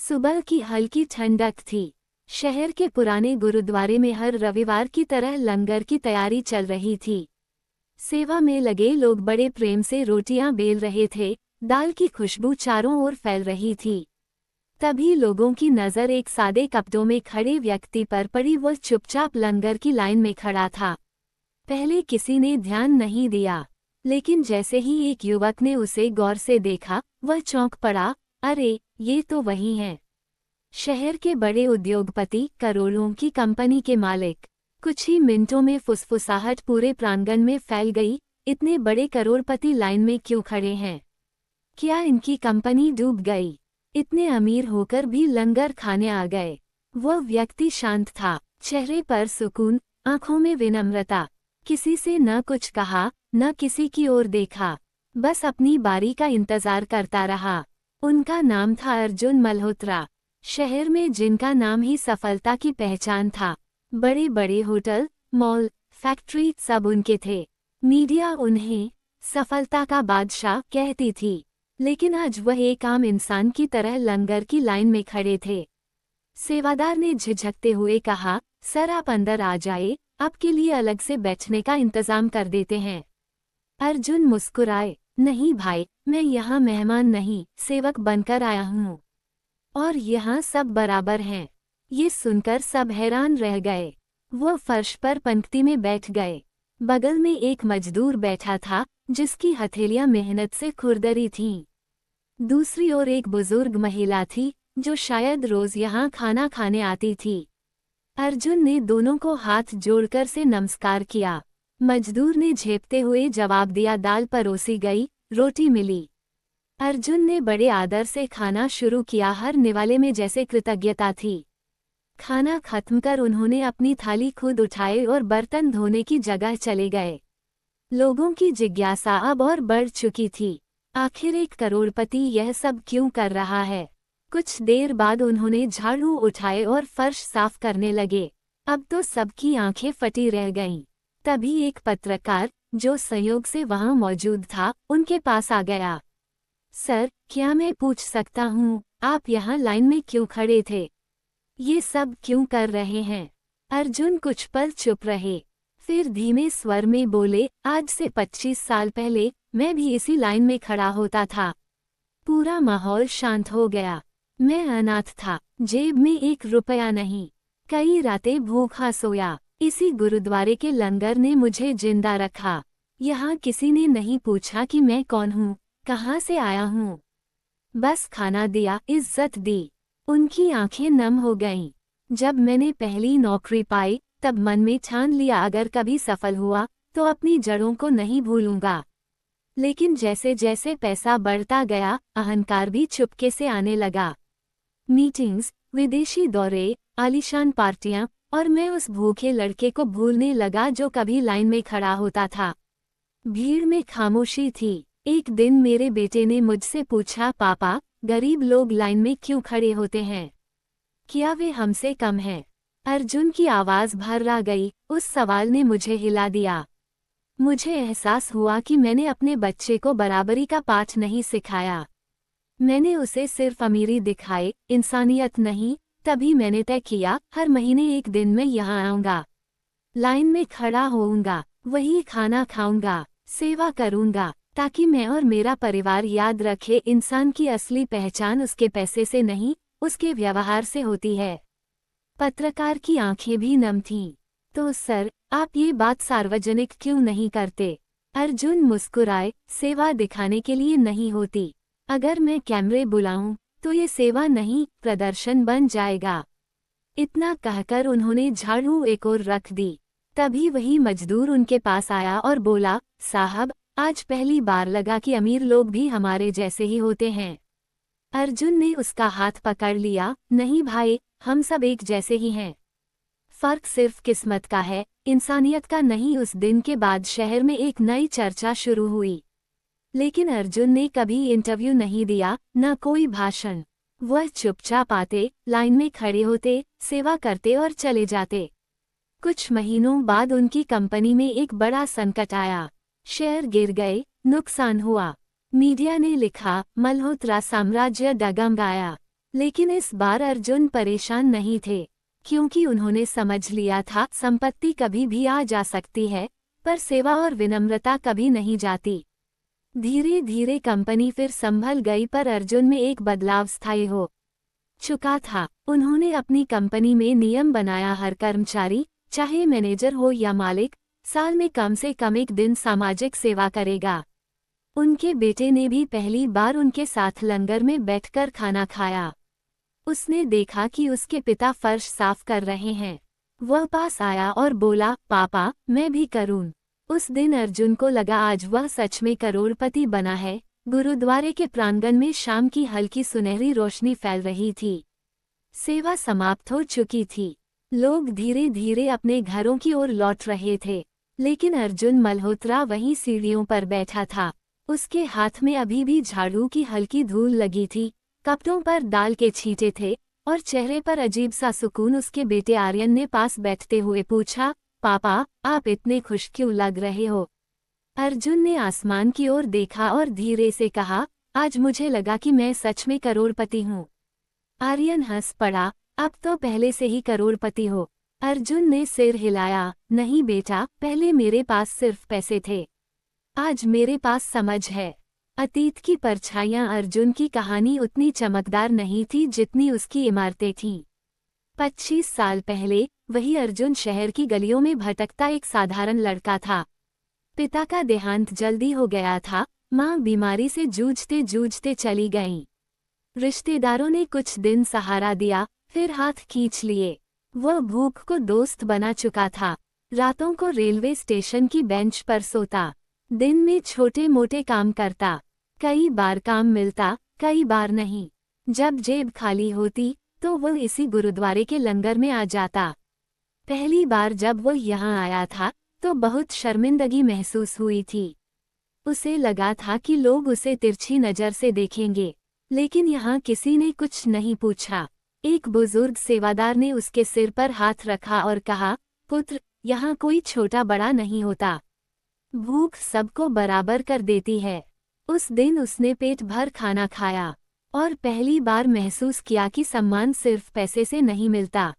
सुबह की हल्की ठंडक थी। शहर के पुराने गुरुद्वारे में हर रविवार की तरह लंगर की तैयारी चल रही थी। सेवा में लगे लोग बड़े प्रेम से रोटियां बेल रहे थे, दाल की खुशबू चारों ओर फैल रही थी। तभी लोगों की नज़र एक सादे कपड़ों में खड़े व्यक्ति पर पड़ी। वो चुपचाप लंगर की लाइन में खड़ा था। पहले किसी ने ध्यान नहीं दिया, लेकिन जैसे ही एक युवक ने उसे गौर से देखा, वह चौंक पड़ा। अरे, ये तो वही हैं, शहर के बड़े उद्योगपति, करोड़ों की कंपनी के मालिक। कुछ ही मिनटों में फुसफुसाहट पूरे प्रांगण में फैल गई। इतने बड़े करोड़पति लाइन में क्यों खड़े हैं? क्या इनकी कंपनी डूब गई? इतने अमीर होकर भी लंगर खाने आ गए। वह व्यक्ति शांत था, चेहरे पर सुकून, आंखों में विनम्रता। किसी से न कुछ कहा, न किसी की ओर देखा, बस अपनी बारी का इंतजार करता रहा। उनका नाम था अर्जुन मल्होत्रा। शहर में जिनका नाम ही सफलता की पहचान था। बड़े बड़े होटल, मॉल, फैक्ट्री सब उनके थे। मीडिया उन्हें सफलता का बादशाह कहती थी, लेकिन आज वह एक आम इंसान की तरह लंगर की लाइन में खड़े थे। सेवादार ने झिझकते हुए कहा, सर आप अंदर आ जाए, आपके लिए अलग से बैठने का इंतजाम कर देते हैं। अर्जुन मुस्कुराए, नहीं भाई, मैं यहाँ मेहमान नहीं, सेवक बनकर आया हूँ, और यहाँ सब बराबर हैं। ये सुनकर सब हैरान रह गए। वो फर्श पर पंक्ति में बैठ गए। बगल में एक मजदूर बैठा था, जिसकी हथेलियां मेहनत से खुरदरी थीं। दूसरी ओर एक बुजुर्ग महिला थी, जो शायद रोज यहाँ खाना खाने आती थी। अर्जुन ने दोनों को हाथ जोड़कर से नमस्कार किया। मजदूर ने झेपते हुए जवाब दिया, दाल परोसी गई, रोटी मिली। अर्जुन ने बड़े आदर से खाना शुरू किया, हर निवाले में जैसे कृतज्ञता थी। खाना खत्म कर उन्होंने अपनी थाली खुद उठाई और बर्तन धोने की जगह चले गए। लोगों की जिज्ञासा अब और बढ़ चुकी थी, आखिर एक करोड़पति यह सब क्यों कर रहा है? कुछ देर बाद उन्होंने झाड़ू उठाए और फर्श साफ करने लगे। अब तो सबकी आंखें फटी रह गईं। तभी एक पत्रकार, जो संयोग से वहां मौजूद था, उनके पास आ गया। सर, क्या मैं पूछ सकता हूँ, आप यहाँ लाइन में क्यों खड़े थे? ये सब क्यों कर रहे हैं? अर्जुन कुछ पल चुप रहे, फिर धीमे स्वर में बोले, आज से 25 साल पहले मैं भी इसी लाइन में खड़ा होता था। पूरा माहौल शांत हो गया। मैं अनाथ था, जेब में 1 रुपया नहीं, कई रातें भूखा सोया। इसी गुरुद्वारे के लंगर ने मुझे जिंदा रखा। यहाँ किसी ने नहीं पूछा कि मैं कौन हूँ, कहाँ से आया हूँ। बस खाना दिया, इज्जत दी। उनकी आंखें नम हो गईं। जब मैंने पहली नौकरी पाई, तब मन में ठान लिया, अगर कभी सफल हुआ तो अपनी जड़ों को नहीं भूलूंगा। लेकिन जैसे जैसे पैसा बढ़ता गया, अहंकार भी चुपके से आने लगा। मीटिंग्स, विदेशी दौरे, आलीशान पार्टियां, और मैं उस भूखे लड़के को भूलने लगा जो कभी लाइन में खड़ा होता था। भीड़ में खामोशी थी। एक दिन मेरे बेटे ने मुझसे पूछा, पापा, गरीब लोग लाइन में क्यों खड़े होते हैं? क्या वे हमसे कम हैं? अर्जुन की आवाज़ भर्रा गई। उस सवाल ने मुझे हिला दिया। मुझे एहसास हुआ कि मैंने अपने बच्चे को बराबरी का पाठ नहीं सिखाया। मैंने उसे सिर्फ अमीरी दिखाई, इंसानियत नहीं। तभी मैंने तय किया, हर महीने एक दिन मैं यहाँ आऊँगा, लाइन में खड़ा होऊंगा, वही खाना खाऊंगा, सेवा करूंगा, ताकि मैं और मेरा परिवार याद रखे, इंसान की असली पहचान उसके पैसे से नहीं, उसके व्यवहार से होती है। पत्रकार की आंखें भी नम थीं। तो सर, आप ये बात सार्वजनिक क्यों नहीं करते? अर्जुन मुस्कुराए, सेवा दिखाने के लिए नहीं होती। अगर मैं कैमरे बुलाऊं, तो ये सेवा नहीं, प्रदर्शन बन जाएगा। इतना कहकर उन्होंने झाड़ू एक ओर रख दी। तभी वही मजदूर उनके पास आया और बोला, साहब, आज पहली बार लगा कि अमीर लोग भी हमारे जैसे ही होते हैं। अर्जुन ने उसका हाथ पकड़ लिया, नहीं भाई, हम सब एक जैसे ही हैं। फर्क सिर्फ किस्मत का है, इंसानियत का नहीं। उस दिन के बाद शहर में एक नई चर्चा शुरू हुई। लेकिन अर्जुन ने कभी इंटरव्यू नहीं दिया, न कोई भाषण। वह चुपचाप आते, लाइन में खड़े होते, सेवा करते और चले जाते। कुछ महीनों बाद उनकी कंपनी में एक बड़ा संकट आया। शेयर गिर गए, नुकसान हुआ। मीडिया ने लिखा, मल्होत्रा साम्राज्य डगमगाया। लेकिन इस बार अर्जुन परेशान नहीं थे, क्योंकि उन्होंने समझ लिया था संपत्ति कभी भी आ जा सकती है, पर सेवा और विनम्रता कभी नहीं जाती। धीरे धीरे कंपनी फिर संभल गई, पर अर्जुन में एक बदलाव स्थायी हो चुका था। उन्होंने अपनी कंपनी में नियम बनाया, हर कर्मचारी, चाहे मैनेजर हो या मालिक, साल में कम से कम एक दिन सामाजिक सेवा करेगा। उनके बेटे ने भी पहली बार उनके साथ लंगर में बैठकर खाना खाया। उसने देखा कि उसके पिता फर्श साफ कर रहे हैं। वह पास आया और बोला, पापा, मैं भी करूं। उस दिन अर्जुन को लगा आज वह सच में करोड़पति बना है। गुरुद्वारे के प्रांगण में शाम की हल्की सुनहरी रोशनी फैल रही थी। सेवा समाप्त हो चुकी थी। लोग धीरे धीरे अपने घरों की ओर लौट रहे थे, लेकिन अर्जुन मल्होत्रा वहीं सीढ़ियों पर बैठा था। उसके हाथ में अभी भी झाड़ू की हल्की धूल लगी थी, कपड़ों पर दाल के छींटे थे और चेहरे पर अजीब सा सुकून। उसके बेटे आर्यन ने पास बैठते हुए पूछा, पापा, आप इतने खुश क्यों लग रहे हो? अर्जुन ने आसमान की ओर देखा और धीरे से कहा, आज मुझे लगा कि मैं सच में करोड़पति हूँ। आर्यन हंस पड़ा, अब तो पहले से ही करोड़पति हो। अर्जुन ने सिर हिलाया, नहीं बेटा, पहले मेरे पास सिर्फ पैसे थे, आज मेरे पास समझ है। अतीत की परछाइयां। अर्जुन की कहानी उतनी चमकदार नहीं थी जितनी उसकी इमारतें थीं। 25 साल पहले वही अर्जुन शहर की गलियों में भटकता एक साधारण लड़का था। पिता का देहांत जल्दी हो गया था, मां बीमारी से जूझते जूझते चली गईं। रिश्तेदारों ने कुछ दिन सहारा दिया, फिर हाथ खींच लिए। वह भूख को दोस्त बना चुका था। रातों को रेलवे स्टेशन की बेंच पर सोता, दिन में छोटे मोटे काम करता। कई बार काम मिलता, कई बार नहीं। जब जेब खाली होती तो वह इसी गुरुद्वारे के लंगर में आ जाता। पहली बार जब वह यहाँ आया था तो बहुत शर्मिंदगी महसूस हुई थी। उसे लगा था कि लोग उसे तिरछी नज़र से देखेंगे, लेकिन यहाँ किसी ने कुछ नहीं पूछा। एक बुजुर्ग सेवादार ने उसके सिर पर हाथ रखा और कहा, पुत्र, यहाँ कोई छोटा बड़ा नहीं होता, भूख सबको बराबर कर देती है। उस दिन उसने पेट भर खाना खाया और पहली बार महसूस किया कि सम्मान सिर्फ पैसे से नहीं मिलता।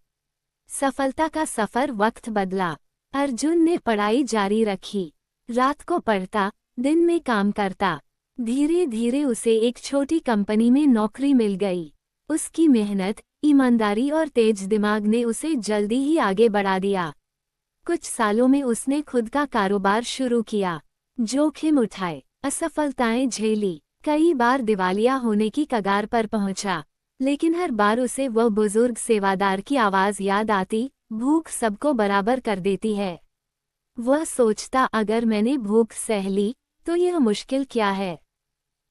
सफलता का सफर वक्त बदला। अर्जुन ने पढ़ाई जारी रखी, रात को पढ़ता, दिन में काम करता। धीरे धीरे उसे एक छोटी कंपनी में नौकरी मिल गई। उसकी मेहनत, ईमानदारी और तेज दिमाग ने उसे जल्दी ही आगे बढ़ा दिया। कुछ सालों में उसने खुद का कारोबार शुरू किया, जोखिम उठाए, असफलताएं झेली, कई बार दिवालिया होने की कगार पर पहुंचा, लेकिन हर बार उसे वह बुजुर्ग सेवादार की आवाज याद आती, भूख सबको बराबर कर देती है। वह सोचता, अगर मैंने भूख सह ली तो यह मुश्किल क्या है।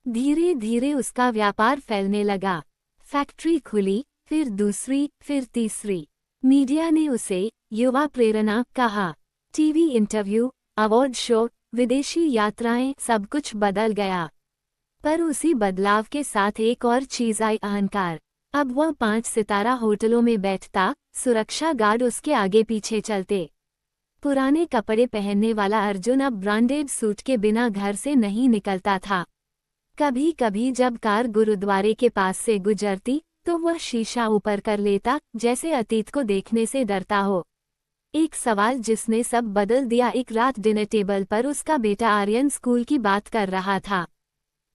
धीरे धीरे उसका व्यापार फैलने लगा। फैक्ट्री खुली, फिर दूसरी, फिर तीसरी। मीडिया ने उसे युवा प्रेरणा कहा। टीवी इंटरव्यू, अवार्ड शो, विदेशी यात्राएं, सब कुछ बदल गया। पर उसी बदलाव के साथ एक और चीज आई, अहंकार। अब वह 5 सितारा होटलों में बैठता, सुरक्षा गार्ड उसके आगे पीछे चलते। पुराने कपड़े पहनने वाला अर्जुन अब ब्रांडेड सूट के बिना घर से नहीं निकलता था। कभी कभी जब कार गुरुद्वारे के पास से गुजरती तो वह शीशा ऊपर कर लेता, जैसे अतीत को देखने से डरता हो। एक सवाल जिसने सब बदल दिया। एक रात डिनर टेबल पर उसका बेटा आर्यन स्कूल की बात कर रहा था।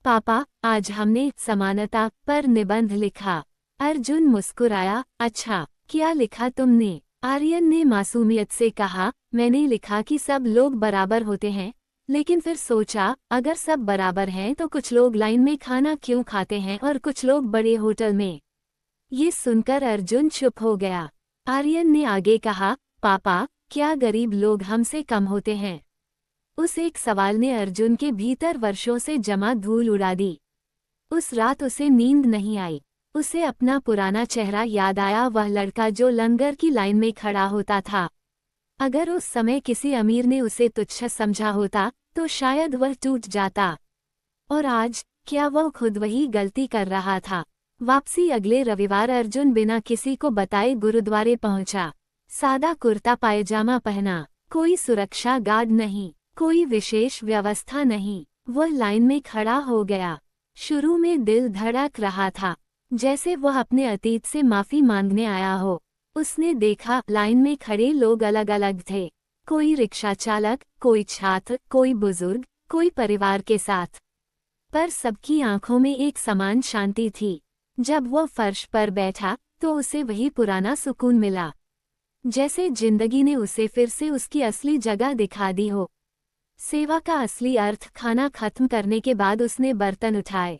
पापा, आज हमने समानता पर निबंध लिखा। अर्जुन मुस्कुराया, अच्छा, क्या लिखा तुमने? आर्यन ने मासूमियत से कहा, मैंने लिखा कि सब लोग बराबर होते हैं, लेकिन फिर सोचा, अगर सब बराबर हैं तो कुछ लोग लाइन में खाना क्यों खाते हैं और कुछ लोग बड़े होटल में। ये सुनकर अर्जुन चुप हो गया। आर्यन ने आगे कहा, पापा, क्या गरीब लोग हमसे कम होते हैं? उस एक सवाल ने अर्जुन के भीतर वर्षों से जमा धूल उड़ा दी। उस रात उसे नींद नहीं आई। उसे अपना पुराना चेहरा याद आया, वह लड़का जो लंगर की लाइन में खड़ा होता था। अगर उस समय किसी अमीर ने उसे तुच्छ समझा होता तो शायद वह टूट जाता। और आज क्या वह खुद वही गलती कर रहा था? वापसी अगले रविवार अर्जुन बिना किसी को बताए गुरुद्वारे पहुंचा। सादा कुर्ता पायजामा पहना, कोई सुरक्षा गार्ड नहीं, कोई विशेष व्यवस्था नहीं। वह लाइन में खड़ा हो गया। शुरू में दिल धड़क रहा था, जैसे वह अपने अतीत से माफी मांगने आया हो। उसने देखा लाइन में खड़े लोग अलग अलग थे, कोई रिक्शा चालक, कोई छात्र, कोई बुजुर्ग, कोई परिवार के साथ, पर सबकी आंखों में एक समान शांति थी। जब वह फर्श पर बैठा तो उसे वही पुराना सुकून मिला, जैसे जिंदगी ने उसे फिर से उसकी असली जगह दिखा दी हो। सेवा का असली अर्थ खाना खत्म करने के बाद उसने बर्तन उठाए,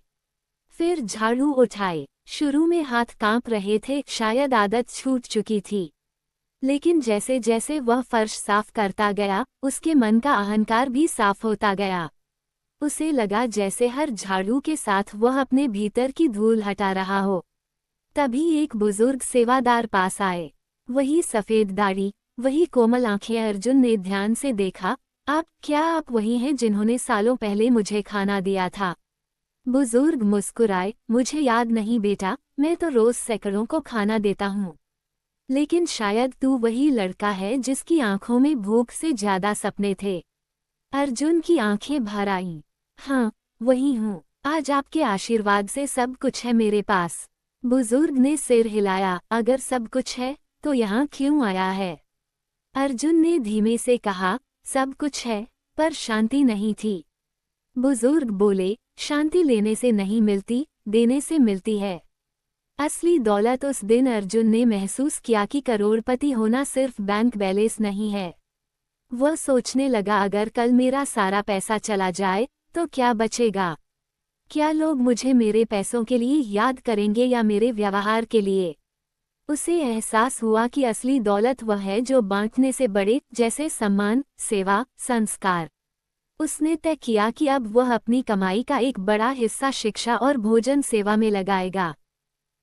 फिर झाड़ू उठाए। शुरू में हाथ कांप रहे थे, शायद आदत छूट चुकी थी, लेकिन जैसे जैसे वह फर्श साफ करता गया, उसके मन का अहंकार भी साफ होता गया। उसे लगा जैसे हर झाड़ू के साथ वह अपने भीतर की धूल हटा रहा हो। तभी एक बुजुर्ग सेवादार पास आए, वही सफेद दाढ़ी, वही कोमल आंखें। अर्जुन ने ध्यान से देखा, आप वही हैं जिन्होंने सालों पहले मुझे खाना दिया था? बुजुर्ग मुस्कुराए, मुझे याद नहीं बेटा, मैं तो रोज सैकड़ों को खाना देता हूँ। लेकिन शायद तू वही लड़का है जिसकी आंखों में भूख से ज्यादा सपने थे। अर्जुन की आंखें भर आईं। हाँ, वही हूँ। आज आपके आशीर्वाद से सब कुछ है मेरे पास। बुजुर्ग ने सिर हिलाया, अगर सब कुछ है तो यहाँ क्यों आया है? अर्जुन ने धीमे से कहा, सब कुछ है, पर शांति नहीं थी। बुजुर्ग बोले, शांति लेने से नहीं मिलती, देने से मिलती है। असली दौलत उस दिन अर्जुन ने महसूस किया कि करोड़पति होना सिर्फ बैंक बैलेंस नहीं है। वह सोचने लगा, अगर कल मेरा सारा पैसा चला जाए तो क्या बचेगा? क्या लोग मुझे मेरे पैसों के लिए याद करेंगे या मेरे व्यवहार के लिए? उसे एहसास हुआ कि असली दौलत वह है जो बांटने से बड़े, जैसे सम्मान, सेवा, संस्कार। उसने तय किया कि अब वह अपनी कमाई का एक बड़ा हिस्सा शिक्षा और भोजन सेवा में लगाएगा।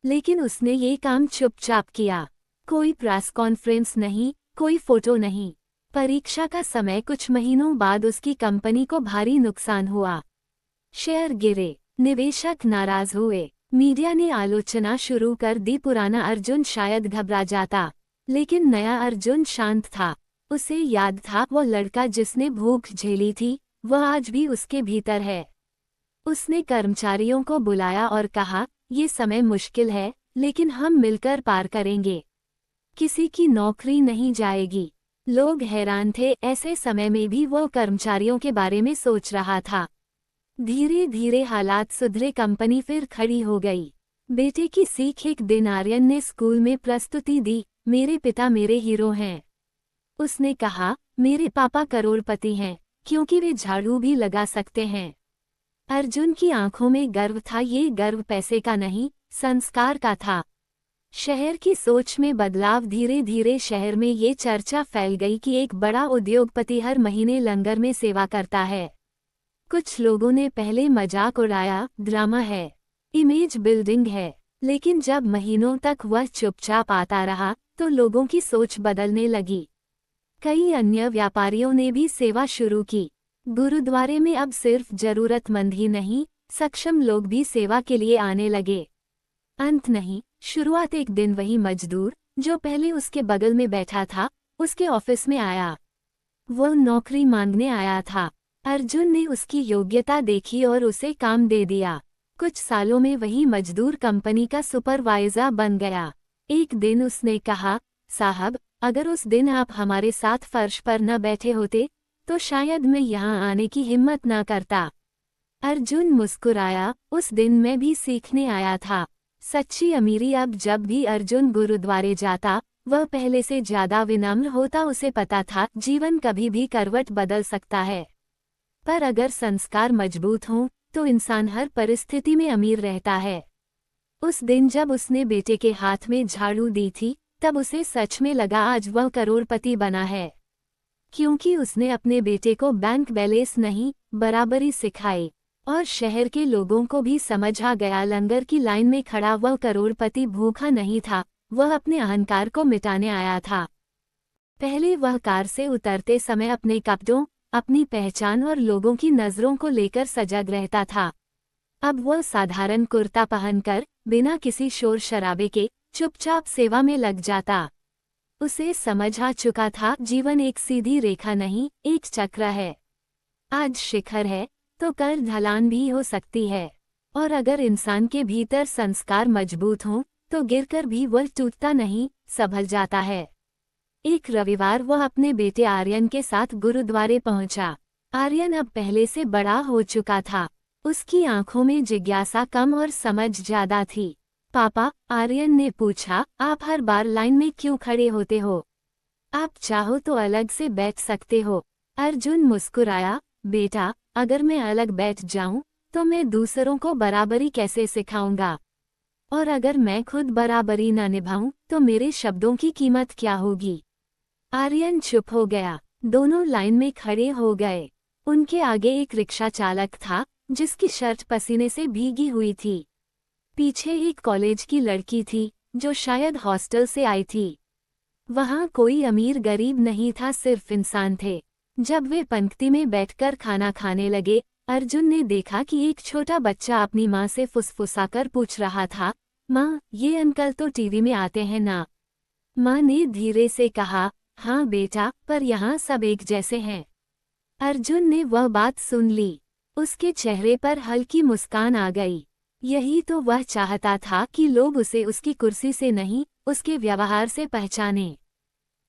लेकिन उसने ये काम चुपचाप किया। कोई प्रेस कॉन्फ्रेंस नहीं, कोई फोटो नहीं। परीक्षा का समय कुछ महीनों बाद उसकी कंपनी को भारी नुकसान हुआ। शेयर गिरे, निवेशक नाराज हुए, मीडिया ने आलोचना शुरू कर दी। पुराना अर्जुन शायद घबरा जाता, लेकिन नया अर्जुन शांत था। उसे याद था, वो लड़का जिसने भूख झेली थी, वह आज भी उसके भीतर है। उसने कर्मचारियों को बुलाया और कहा, ये समय मुश्किल है, लेकिन हम मिलकर पार करेंगे। किसी की नौकरी नहीं जाएगी। लोग हैरान थे, ऐसे समय में भी वो कर्मचारियों के बारे में सोच रहा था। धीरे धीरे हालात सुधरे, कंपनी फिर खड़ी हो गई। बेटे की सीख। एक दिन आर्यन ने स्कूल में प्रस्तुति दी, मेरे पिता मेरे हीरो हैं। उसने कहा, मेरे पापा करोड़पति हैं, क्योंकि वे झाड़ू भी लगा सकते हैं। अर्जुन की आंखों में गर्व था, ये गर्व पैसे का नहीं, संस्कार का था। शहर की सोच में बदलाव। धीरे धीरे शहर में ये चर्चा फैल गई कि एक बड़ा उद्योगपति हर महीने लंगर में सेवा करता है। कुछ लोगों ने पहले मजाक उड़ाया, ड्रामा है, इमेज बिल्डिंग है। लेकिन जब महीनों तक वह चुपचाप आता रहा तो लोगों की सोच बदलने लगी। कई अन्य व्यापारियों ने भी सेवा शुरू की। गुरुद्वारे में अब सिर्फ जरूरतमंद ही नहीं, सक्षम लोग भी सेवा के लिए आने लगे। अंत नहीं, शुरुआत। एक दिन वही मजदूर जो पहले उसके बगल में बैठा था, उसके ऑफिस में आया। वो नौकरी मांगने आया था। अर्जुन ने उसकी योग्यता देखी और उसे काम दे दिया। कुछ सालों में वही मजदूर कंपनी का सुपरवाइजर बन गया। एक दिन उसने कहा, साहब, अगर उस दिन आप हमारे साथ फर्श पर न बैठे होते तो शायद मैं यहाँ आने की हिम्मत न करता। अर्जुन मुस्कुराया, उस दिन मैं भी सीखने आया था। सच्ची अमीरी। अब जब भी अर्जुन गुरुद्वारे जाता, वह पहले से ज्यादा विनम्र होता। उसे पता था, जीवन कभी भी करवट बदल सकता है, पर अगर संस्कार मजबूत हों तो इंसान हर परिस्थिति में अमीर रहता है। उस दिन जब उसने बेटे के हाथ में झाड़ू दी थी, तब उसे सच में लगा आज वह करोड़पति बना है, क्योंकि उसने अपने बेटे को बैंक बैलेंस नहीं, बराबरी सिखाई। और शहर के लोगों को भी समझ आ गया, लंगर की लाइन में खड़ा वह करोड़पति भूखा नहीं था, वह अपने अहंकार को मिटाने आया था। पहले वह कार से उतरते समय अपने कपड़ों, अपनी पहचान और लोगों की नज़रों को लेकर सजग रहता था। अब वह साधारण कुर्ता पहनकर, बिना किसी शोर शराबे के, चुपचाप सेवा में लग जाता। उसे समझ आ चुका था, जीवन एक सीधी रेखा नहीं, एक चक्र है। आज शिखर है तो कल ढलान भी हो सकती है। और अगर इंसान के भीतर संस्कार मजबूत हों तो गिरकर भी वह टूटता नहीं, संभल जाता है। एक रविवार वह अपने बेटे आर्यन के साथ गुरुद्वारे पहुंचा। आर्यन अब पहले से बड़ा हो चुका था। उसकी आंखों में जिज्ञासा कम और समझ ज्यादा थी। पापा, आर्यन ने पूछा, आप हर बार लाइन में क्यों खड़े होते हो? आप चाहो तो अलग से बैठ सकते हो। अर्जुन मुस्कुराया, बेटा, अगर मैं अलग बैठ जाऊं तो मैं दूसरों को बराबरी कैसे सिखाऊंगा? और अगर मैं खुद बराबरी न निभाऊं तो मेरे शब्दों की कीमत क्या होगी? आर्यन चुप हो गया। दोनों लाइन में खड़े हो गए। उनके आगे एक रिक्शा चालक था जिसकी शर्ट पसीने से भीगी हुई थी। पीछे एक कॉलेज की लड़की थी जो शायद हॉस्टल से आई थी। वहां कोई अमीर गरीब नहीं था, सिर्फ इंसान थे। जब वे पंक्ति में बैठकर खाना खाने लगे, अर्जुन ने देखा कि एक छोटा बच्चा अपनी माँ से फुसफुसाकर पूछ रहा था, माँ, ये अंकल तो टीवी में आते हैं ना? माँ ने धीरे से कहा, हाँ बेटा, पर यहाँ सब एक जैसे हैं। अर्जुन ने वह बात सुन ली। उसके चेहरे पर हल्की मुस्कान आ गई। यही तो वह चाहता था कि लोग उसे उसकी कुर्सी से नहीं, उसके व्यवहार से पहचाने।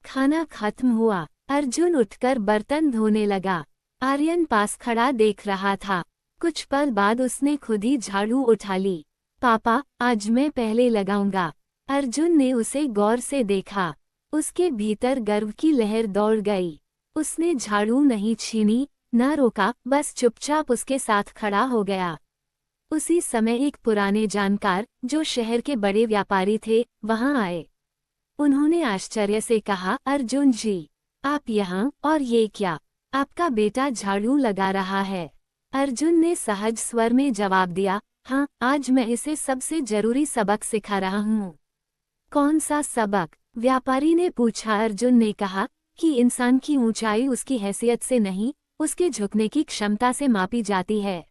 खाना खत्म हुआ। अर्जुन उठकर बर्तन धोने लगा। आर्यन पास खड़ा देख रहा था। कुछ पल बाद उसने खुद ही झाड़ू उठा ली। पापा, आज मैं पहले लगाऊंगा। अर्जुन ने उसे गौर से देखा। उसके भीतर गर्व की लहर दौड़ गई। उसने झाड़ू नहीं छीनी, न रोका, बस चुपचाप उसके साथ खड़ा हो गया। उसी समय एक पुराने जानकार, जो शहर के बड़े व्यापारी थे, वहां आए। उन्होंने आश्चर्य से कहा, अर्जुन जी, आप यहाँ, और ये क्या? आपका बेटा झाड़ू लगा रहा है। अर्जुन ने सहज स्वर में जवाब दिया, हाँ, आज मैं इसे सबसे जरूरी सबक सिखा रहा हूँ। कौन सा सबक? व्यापारी ने पूछा। अर्जुन ने कहा कि इंसान की ऊंचाई उसकी हैसियत से नहीं, उसके झुकने की क्षमता से मापी जाती है।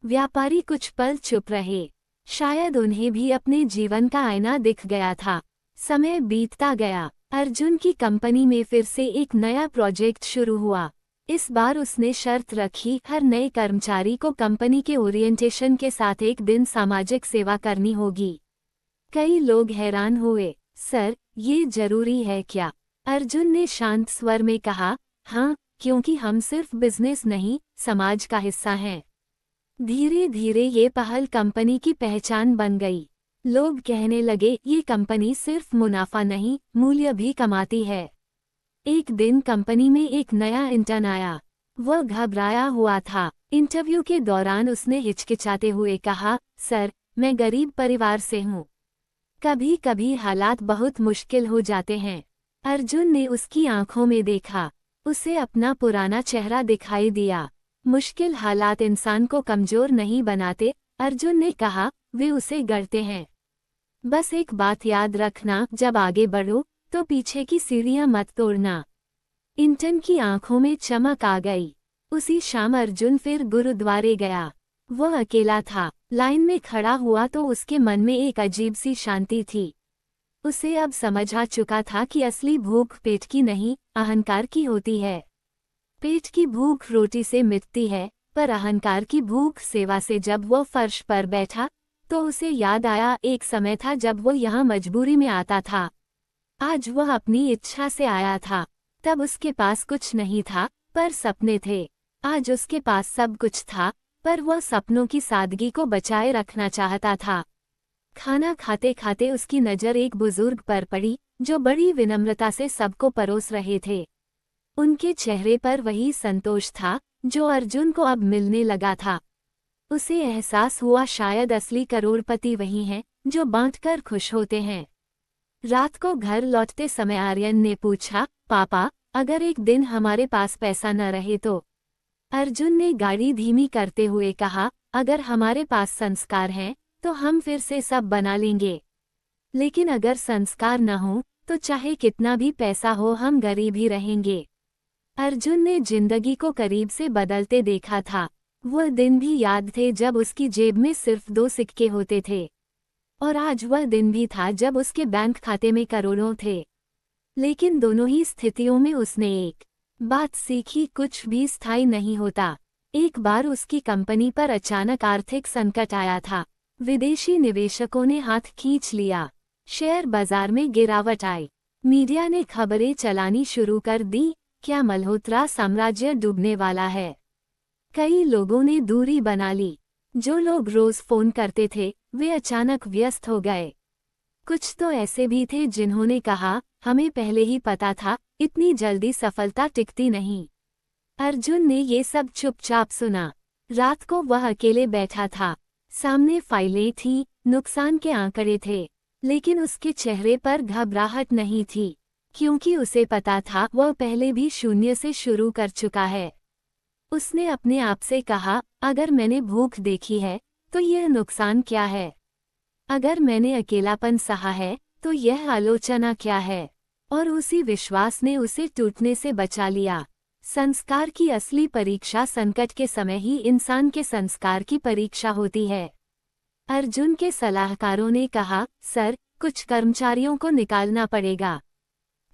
व्यापारी कुछ पल चुप रहे। शायद उन्हें भी अपने जीवन का आईना दिख गया था। समय बीतता गया। अर्जुन की कंपनी में फिर से एक नया प्रोजेक्ट शुरू हुआ। इस बार उसने शर्त रखी, हर नए कर्मचारी को कंपनी के ओरिएंटेशन के साथ एक दिन सामाजिक सेवा करनी होगी। कई लोग हैरान हुए। सर, ये जरूरी है क्या? अर्जुन ने शांत स्वर में कहा, हाँ, क्योंकि हम सिर्फ बिजनेस नहीं, समाज का हिस्सा हैं। धीरे धीरे ये पहल कंपनी की पहचान बन गई। लोग कहने लगे, ये कंपनी सिर्फ मुनाफा नहीं, मूल्य भी कमाती है। एक दिन कंपनी में एक नया इंटर्न आया। वह घबराया हुआ था। इंटरव्यू के दौरान उसने हिचकिचाते हुए कहा, सर, मैं गरीब परिवार से हूँ। कभी कभी हालात बहुत मुश्किल हो जाते हैं। अर्जुन ने उसकी आंखों में देखा। उसे अपना पुराना चेहरा दिखाई दिया। मुश्किल हालात इंसान को कमजोर नहीं बनाते, अर्जुन ने कहा, वे उसे गढ़ते हैं। बस एक बात याद रखना, जब आगे बढ़ो तो पीछे की सीढ़ियां मत तोड़ना। इंटर्न की आंखों में चमक आ गई। उसी शाम अर्जुन फिर गुरुद्वारे गया। वह अकेला था। लाइन में खड़ा हुआ तो उसके मन में एक अजीब सी शांति थी। उसे अब समझ आ चुका था कि असली भूख पेट की नहीं, अहंकार की होती है। पेट की भूख रोटी से मिटती है, पर अहंकार की भूख सेवा से। जब वो फर्श पर बैठा तो उसे याद आया, एक समय था जब वो यहाँ मजबूरी में आता था। आज वह अपनी इच्छा से आया था। तब उसके पास कुछ नहीं था, पर सपने थे। आज उसके पास सब कुछ था, पर वह सपनों की सादगी को बचाए रखना चाहता था। खाना खाते खाते उसकी नज़र एक बुजुर्ग पर पड़ी, जो बड़ी विनम्रता से सबको परोस रहे थे। उनके चेहरे पर वही संतोष था जो अर्जुन को अब मिलने लगा था। उसे एहसास हुआ, शायद असली करोड़पति वही हैं जो बांटकर खुश होते हैं। रात को घर लौटते समय आर्यन ने पूछा, पापा, अगर एक दिन हमारे पास पैसा न रहे तो? अर्जुन ने गाड़ी धीमी करते हुए कहा, अगर हमारे पास संस्कार हैं तो हम फिर से सब बना लेंगे। लेकिन अगर संस्कार न हो तो चाहे कितना भी पैसा हो, हम गरीब ही रहेंगे। अर्जुन ने जिंदगी को करीब से बदलते देखा था। वह दिन भी याद थे जब उसकी जेब में सिर्फ 2 सिक्के होते थे, और आज वह दिन भी था जब उसके बैंक खाते में करोड़ों थे। लेकिन दोनों ही स्थितियों में उसने एक बात सीखी, कुछ भी स्थायी नहीं होता। एक बार उसकी कंपनी पर अचानक आर्थिक संकट आया था। विदेशी निवेशकों ने हाथ खींच लिया। शेयर बाजार में गिरावट आई। मीडिया ने खबरें चलानी शुरू कर दी, क्या मल्होत्रा साम्राज्य डूबने वाला है। कई लोगों ने दूरी बना ली। जो लोग रोज फोन करते थे, वे अचानक व्यस्त हो गए। कुछ तो ऐसे भी थे जिन्होंने कहा, हमें पहले ही पता था, इतनी जल्दी सफलता टिकती नहीं। अर्जुन ने ये सब चुपचाप सुना। रात को वह अकेले बैठा था। सामने फाइलें थीं, नुकसान के आंकड़े थे, लेकिन उसके चेहरे पर घबराहट नहीं थी, क्योंकि उसे पता था वह पहले भी शून्य से शुरू कर चुका है। उसने अपने आप से कहा, अगर मैंने भूख देखी है, तो यह नुकसान क्या है? अगर मैंने अकेलापन सहा है, तो यह आलोचना क्या है? और उसी विश्वास ने उसे टूटने से बचा लिया। संस्कार की असली परीक्षा संकट के समय ही इंसान के संस्कार की परीक्षा होती है। अर्जुन के सलाहकारों ने कहा, सर, कुछ कर्मचारियों को निकालना पड़ेगा।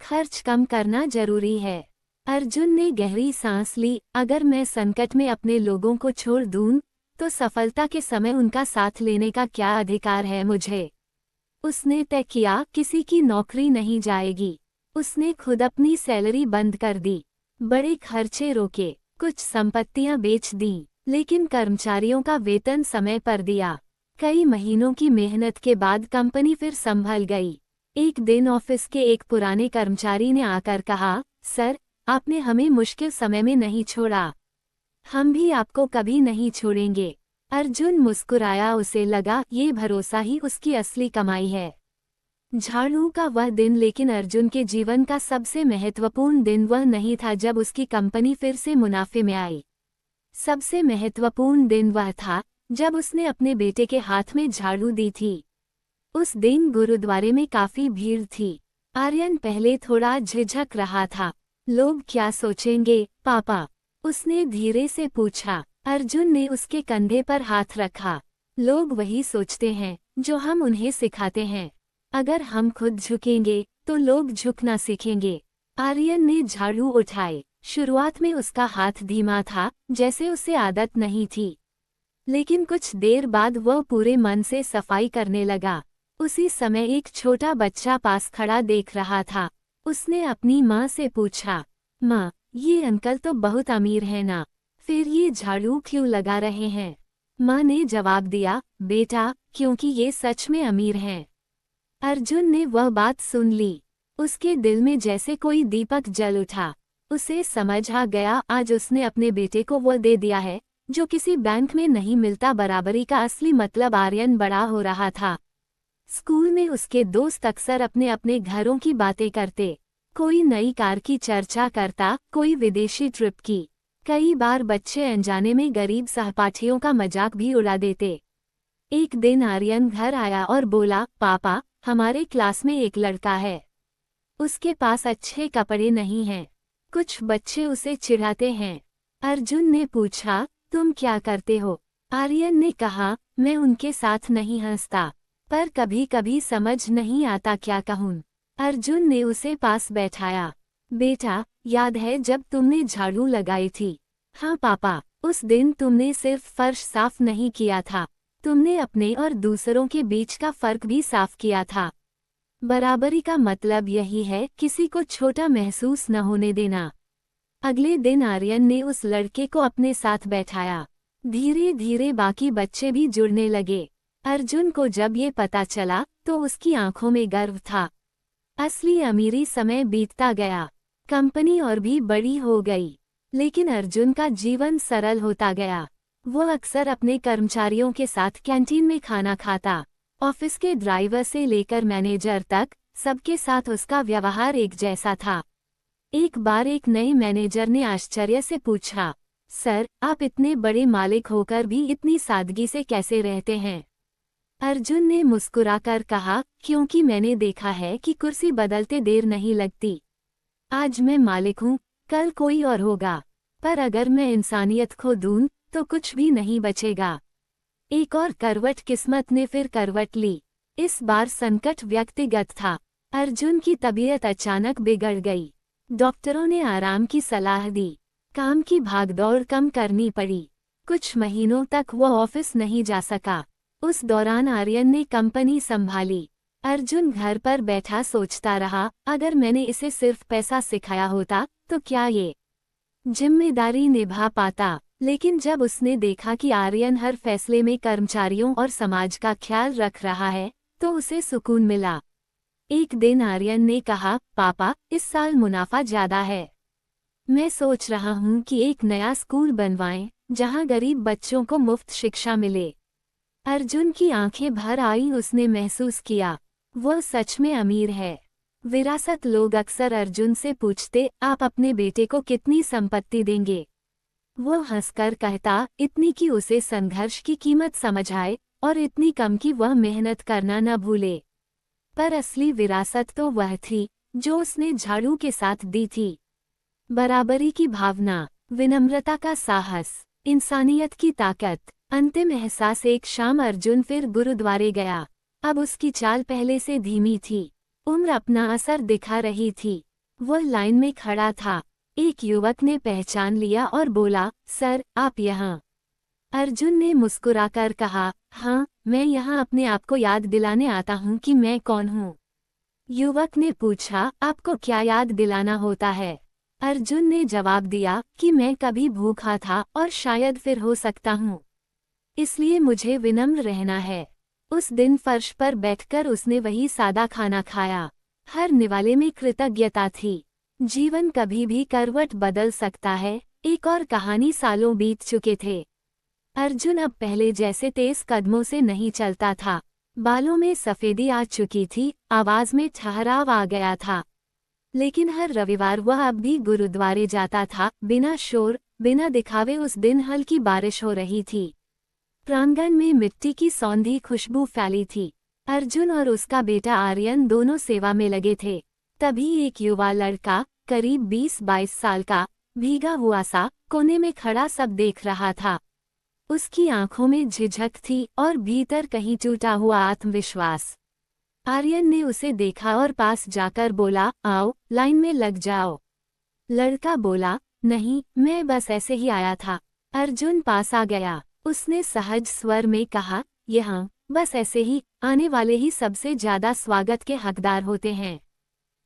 खर्च कम करना जरूरी है। अर्जुन ने गहरी सांस ली। अगर मैं संकट में अपने लोगों को छोड़ दूं, तो सफलता के समय उनका साथ लेने का क्या अधिकार है मुझे? उसने तय किया, किसी की नौकरी नहीं जाएगी। उसने खुद अपनी सैलरी बंद कर दी, बड़े खर्चे रोके, कुछ संपत्तियां बेच दी, लेकिन कर्मचारियों का वेतन समय पर दिया। कई महीनों की मेहनत के बाद कंपनी फिर संभल गई। एक दिन ऑफिस के एक पुराने कर्मचारी ने आकर कहा, सर, आपने हमें मुश्किल समय में नहीं छोड़ा। हम भी आपको कभी नहीं छोड़ेंगे। अर्जुन मुस्कुराया। उसे लगा, ये भरोसा ही उसकी असली कमाई है। झाड़ू का वह दिन लेकिन अर्जुन के जीवन का सबसे महत्वपूर्ण दिन वह नहीं था जब उसकी कंपनी फिर से मुनाफे में आई। सबसे महत्वपूर्ण दिन वह था जब उसने अपने बेटे के हाथ में झाड़ू दी थी। उस दिन गुरुद्वारे में काफी भीड़ थी। आर्यन पहले थोड़ा झिझक रहा था। लोग क्या सोचेंगे, पापा? उसने धीरे से पूछा। अर्जुन ने उसके कंधे पर हाथ रखा। लोग वही सोचते हैं जो हम उन्हें सिखाते हैं। अगर हम खुद झुकेंगे तो लोग झुकना सीखेंगे। आर्यन ने झाड़ू उठाए। शुरुआत में उसका हाथ धीमा था, जैसे उसे आदत नहीं थी, लेकिन कुछ देर बाद वह पूरे मन से सफाई करने लगा। उसी समय एक छोटा बच्चा पास खड़ा देख रहा था। उसने अपनी माँ से पूछा, माँ, ये अंकल तो बहुत अमीर है ना, फिर ये झाड़ू क्यों लगा रहे हैं? माँ ने जवाब दिया, बेटा, क्योंकि ये सच में अमीर हैं। अर्जुन ने वह बात सुन ली। उसके दिल में जैसे कोई दीपक जल उठा। उसे समझ आ गया, आज उसने अपने बेटे को वह दे दिया है जो किसी बैंक में नहीं मिलता। बराबरी का असली मतलब। आर्यन बड़ा हो रहा था। स्कूल में उसके दोस्त अक्सर अपने अपने घरों की बातें करते। कोई नई कार की चर्चा करता, कोई विदेशी ट्रिप की। कई बार बच्चे अनजाने में गरीब सहपाठियों का मजाक भी उड़ा देते। एक दिन आर्यन घर आया और बोला, पापा, हमारे क्लास में एक लड़का है। उसके पास अच्छे कपड़े नहीं हैं। कुछ बच्चे उसे चिढ़ाते हैं। अर्जुन ने पूछा, तुम क्या करते हो? आर्यन ने कहा, मैं उनके साथ नहीं हंसता, पर कभी कभी समझ नहीं आता क्या कहूँ। अर्जुन ने उसे पास बैठाया। बेटा, याद है जब तुमने झाड़ू लगाई थी? हाँ पापा, उस दिन तुमने सिर्फ फर्श साफ नहीं किया था, तुमने अपने और दूसरों के बीच का फर्क भी साफ किया था। बराबरी का मतलब यही है, किसी को छोटा महसूस न होने देना। अगले दिन आर्यन ने उस लड़के को अपने साथ बैठाया। धीरे धीरे बाकी बच्चे भी जुड़ने लगे। अर्जुन को जब ये पता चला तो उसकी आंखों में गर्व था। असली अमीरी समय बीतता गया। कंपनी और भी बड़ी हो गई, लेकिन अर्जुन का जीवन सरल होता गया। वो अक्सर अपने कर्मचारियों के साथ कैंटीन में खाना खाता। ऑफिस के ड्राइवर से लेकर मैनेजर तक, सबके साथ उसका व्यवहार एक जैसा था। एक बार एक नए मैनेजर ने आश्चर्य से पूछा, सर, आप इतने बड़े मालिक होकर भी इतनी सादगी से कैसे रहते हैं? अर्जुन ने मुस्कुराकर कहा, क्योंकि मैंने देखा है कि कुर्सी बदलते देर नहीं लगती। आज मैं मालिक हूँ, कल कोई और होगा, पर अगर मैं इंसानियत खो दूं तो कुछ भी नहीं बचेगा। एक और करवट किस्मत ने फिर करवट ली। इस बार संकट व्यक्तिगत था। अर्जुन की तबीयत अचानक बिगड़ गई। डॉक्टरों ने आराम की सलाह दी, काम की भागदौड़ कम करनी पड़ी। कुछ महीनों तक वो ऑफिस नहीं जा सका। उस दौरान आर्यन ने कंपनी संभाली। अर्जुन घर पर बैठा सोचता रहा, अगर मैंने इसे सिर्फ पैसा सिखाया होता तो क्या ये जिम्मेदारी निभा पाता। लेकिन जब उसने देखा कि आर्यन हर फैसले में कर्मचारियों और समाज का ख्याल रख रहा है, तो उसे सुकून मिला। एक दिन आर्यन ने कहा, पापा, इस साल मुनाफा ज्यादा है। मैं सोच रहा हूँ कि एक नया स्कूल बनवाएं, जहाँ गरीब बच्चों को मुफ्त शिक्षा मिले। अर्जुन की आंखें भर आईं। उसने महसूस किया वो सच में अमीर है। विरासत। लोग अक्सर अर्जुन से पूछते, आप अपने बेटे को कितनी संपत्ति देंगे? वो हंसकर कहता, इतनी कि उसे संघर्ष की कीमत समझ आए और इतनी कम कि वह मेहनत करना न भूले। पर असली विरासत तो वह थी जो उसने झाड़ू के साथ दी थी। बराबरी की भावना, विनम्रता का साहस, इंसानियत की ताकत। अंतिम एहसास। एक शाम अर्जुन फिर गुरुद्वारे गया। अब उसकी चाल पहले से धीमी थी। उम्र अपना असर दिखा रही थी। वह लाइन में खड़ा था। एक युवक ने पहचान लिया और बोला, सर, आप यहाँ? अर्जुन ने मुस्कुराकर कहा, हाँ, मैं यहाँ अपने आप को याद दिलाने आता हूँ कि मैं कौन हूँ। युवक ने पूछा, आपको क्या याद दिलाना होता है? अर्जुन ने जवाब दिया कि मैं कभी भूखा था और शायद फिर हो सकता हूँ, इसलिए मुझे विनम्र रहना है। उस दिन फर्श पर बैठकर उसने वही सादा खाना खाया। हर निवाले में कृतज्ञता थी। जीवन कभी भी करवट बदल सकता है। एक और कहानी। सालों बीत चुके थे। अर्जुन अब पहले जैसे तेज कदमों से नहीं चलता था। बालों में सफेदी आ चुकी थी, आवाज में ठहराव आ गया था। लेकिन हर रविवार वह अब भी गुरुद्वारे जाता था, बिना शोर, बिना दिखावे। उस दिन हल्की बारिश हो रही थी। प्रांगण में मिट्टी की सौंधी खुशबू फैली थी। अर्जुन और उसका बेटा आर्यन दोनों सेवा में लगे थे। तभी एक युवा लड़का, करीब 20-22 साल का, भीगा हुआ सा कोने में खड़ा सब देख रहा था। उसकी आंखों में झिझक थी और भीतर कहीं टूटा हुआ आत्मविश्वास। आर्यन ने उसे देखा और पास जाकर बोला, आओ, लाइन में लग जाओ। लड़का बोला, नहीं, मैं बस ऐसे ही आया था। अर्जुन पास आ गया। उसने सहज स्वर में कहा, यहाँ बस ऐसे ही आने वाले ही सबसे ज्यादा स्वागत के हकदार होते हैं।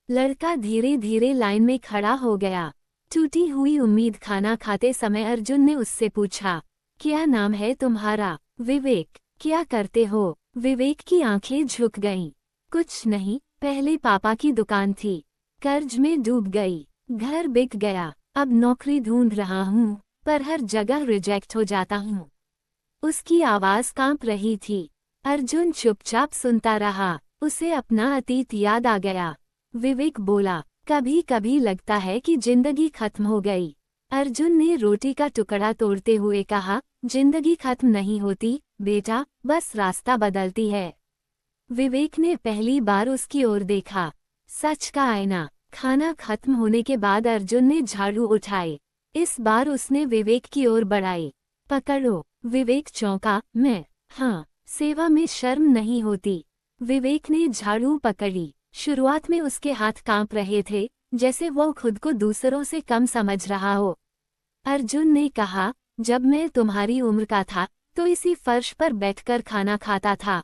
लड़का धीरे धीरे लाइन में खड़ा हो गया। टूटी हुई उम्मीद। खाना खाते समय अर्जुन ने उससे पूछा, क्या नाम है तुम्हारा? विवेक। क्या करते हो? विवेक की आंखें झुक गईं। कुछ नहीं, पहले पापा की दुकान थी, कर्ज में डूब गई, घर बिक गया, अब नौकरी ढूंढ रहा हूँ, पर हर जगह रिजेक्ट हो जाता हूँ। उसकी आवाज कांप रही थी। अर्जुन चुपचाप सुनता रहा। उसे अपना अतीत याद आ गया। विवेक बोला, कभी कभी लगता है कि जिंदगी खत्म हो गई। अर्जुन ने रोटी का टुकड़ा तोड़ते हुए कहा, जिंदगी खत्म नहीं होती बेटा, बस रास्ता बदलती है। विवेक ने पहली बार उसकी ओर देखा। सच का आईना। खाना खत्म होने के बाद अर्जुन ने झाड़ू उठाए। इस बार उसने विवेक की ओर बढ़ाई। पकड़ो। विवेक चौंका। मैं? हाँ, सेवा में शर्म नहीं होती। विवेक ने झाड़ू पकड़ी। शुरुआत में उसके हाथ कांप रहे थे, जैसे वो खुद को दूसरों से कम समझ रहा हो। अर्जुन ने कहा, जब मैं तुम्हारी उम्र का था तो इसी फर्श पर बैठकर खाना खाता था।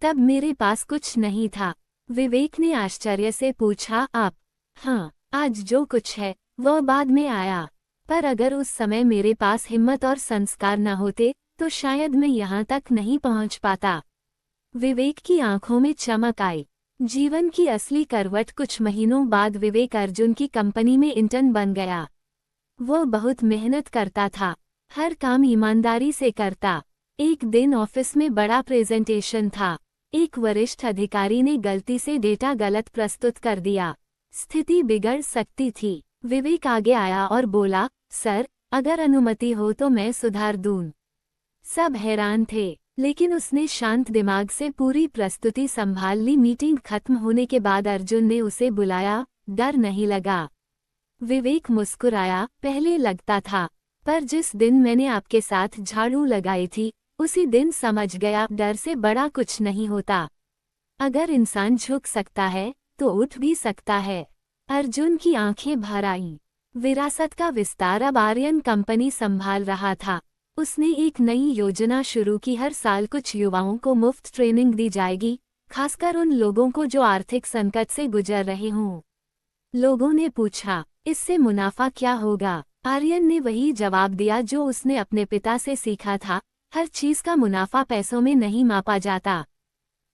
तब मेरे पास कुछ नहीं था। विवेक ने आश्चर्य से पूछा, आप? हाँ, आज जो कुछ है वो बाद में आया, पर अगर उस समय मेरे पास हिम्मत और संस्कार न होते तो शायद मैं यहाँ तक नहीं पहुँच पाता। विवेक की आंखों में चमक आई। जीवन की असली करवट। कुछ महीनों बाद विवेक अर्जुन की कंपनी में इंटर्न बन गया। वो बहुत मेहनत करता था, हर काम ईमानदारी से करता। एक दिन ऑफिस में बड़ा प्रेजेंटेशन था। एक वरिष्ठ अधिकारी ने गलती से डेटा गलत प्रस्तुत कर दिया। स्थिति बिगड़ सकती थी। विवेक आगे आया और बोला, सर, अगर अनुमति हो तो मैं सुधार दूं। सब हैरान थे, लेकिन उसने शांत दिमाग से पूरी प्रस्तुति संभाल ली। मीटिंग खत्म होने के बाद अर्जुन ने उसे बुलाया। डर नहीं लगा? विवेक मुस्कुराया, पहले लगता था, पर जिस दिन मैंने आपके साथ झाड़ू लगाई थी उसी दिन समझ गया, डर से बड़ा कुछ नहीं होता। अगर इंसान झुक सकता है तो उठ भी सकता है। अर्जुन की आंखें भर आईं। विरासत का विस्तार अब आर्यन कंपनी संभाल रहा था। उसने एक नई योजना शुरू की, हर साल कुछ युवाओं को मुफ्त ट्रेनिंग दी जाएगी, खासकर उन लोगों को जो आर्थिक संकट से गुजर रहे हों। लोगों ने पूछा, इससे मुनाफा क्या होगा? आर्यन ने वही जवाब दिया जो उसने अपने पिता से सीखा था, हर चीज का मुनाफा पैसों में नहीं मापा जाता।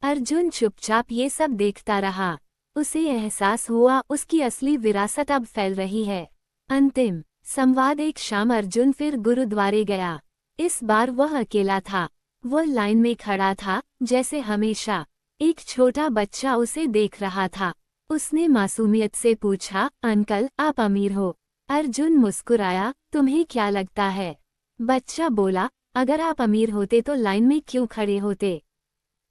अर्जुन चुपचाप ये सब देखता रहा। उसे एहसास हुआ उसकी असली विरासत अब फैल रही है। अंतिम संवाद। एक शाम अर्जुन फिर गुरुद्वारे गया। इस बार वह अकेला था। वह लाइन में खड़ा था, जैसे हमेशा। एक छोटा बच्चा उसे देख रहा था। उसने मासूमियत से पूछा, अंकल आप अमीर हो? अर्जुन मुस्कुराया, तुम्हें क्या लगता है? बच्चा बोला, अगर आप अमीर होते तो लाइन में क्यों खड़े होते?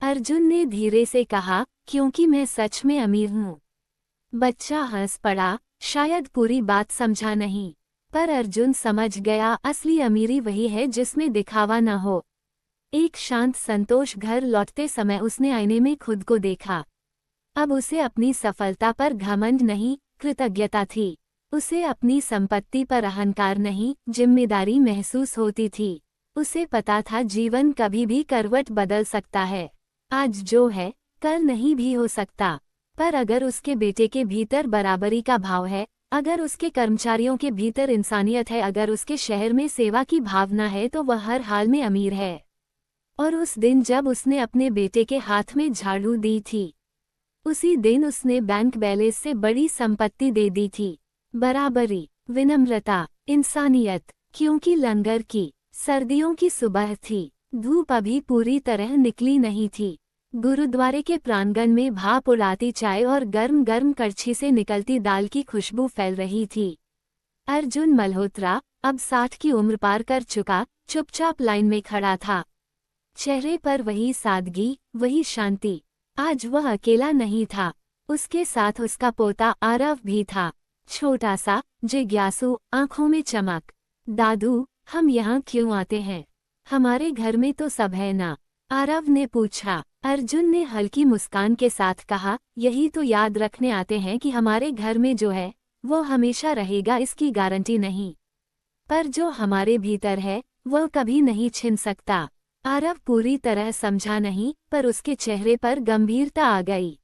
अर्जुन ने धीरे से कहा, क्योंकि मैं सच में अमीर हूँ। बच्चा हंस पड़ा, शायद पूरी बात समझा नहीं, पर अर्जुन समझ गया, असली अमीरी वही है जिसमें दिखावा न हो। एक शांत संतोष घर लौटते समय उसने आईने में खुद को देखा। अब उसे अपनी सफलता पर घमंड नहीं, कृतज्ञता थी। उसे अपनी संपत्ति पर अहंकार नहीं, जिम्मेदारी महसूस होती थी। उसे पता था जीवन कभी भी करवट बदल सकता है। आज जो है, कल नहीं भी हो सकता। पर अगर उसके बेटे के भीतर बराबरी का भाव है, अगर उसके कर्मचारियों के भीतर इंसानियत है, अगर उसके शहर में सेवा की भावना है, तो वह हर हाल में अमीर है। और उस दिन जब उसने अपने बेटे के हाथ में झाड़ू दी थी, उसी दिन उसने बैंक बैलेंस से बड़ी संपत्ति दे दी थी। बराबरी, विनम्रता, इंसानियत। क्योंकि लंगर की सर्दियों की सुबह थी। धूप अभी पूरी तरह निकली नहीं थी। गुरुद्वारे के प्रांगण में भाप उड़ाती चाय और गर्म गर्म कड़छी से निकलती दाल की खुशबू फैल रही थी। अर्जुन मल्होत्रा, अब 60 की उम्र पार कर चुका, चुपचाप लाइन में खड़ा था। चेहरे पर वही सादगी, वही शांति। आज वह अकेला नहीं था, उसके साथ उसका पोता आरव भी था। छोटा सा, जिज्ञासु, आंखों में चमक। दादू, हम यहाँ क्यों आते हैं? हमारे घर में तो सब है ना? आरव ने पूछा। अर्जुन ने हल्की मुस्कान के साथ कहा, यही तो याद रखने आते हैं कि हमारे घर में जो है, वो हमेशा रहेगा, इसकी गारंटी नहीं। पर जो हमारे भीतर है, वह कभी नहीं छिन सकता। आरव पूरी तरह समझा नहीं, पर उसके चेहरे पर गंभीरता आ गई।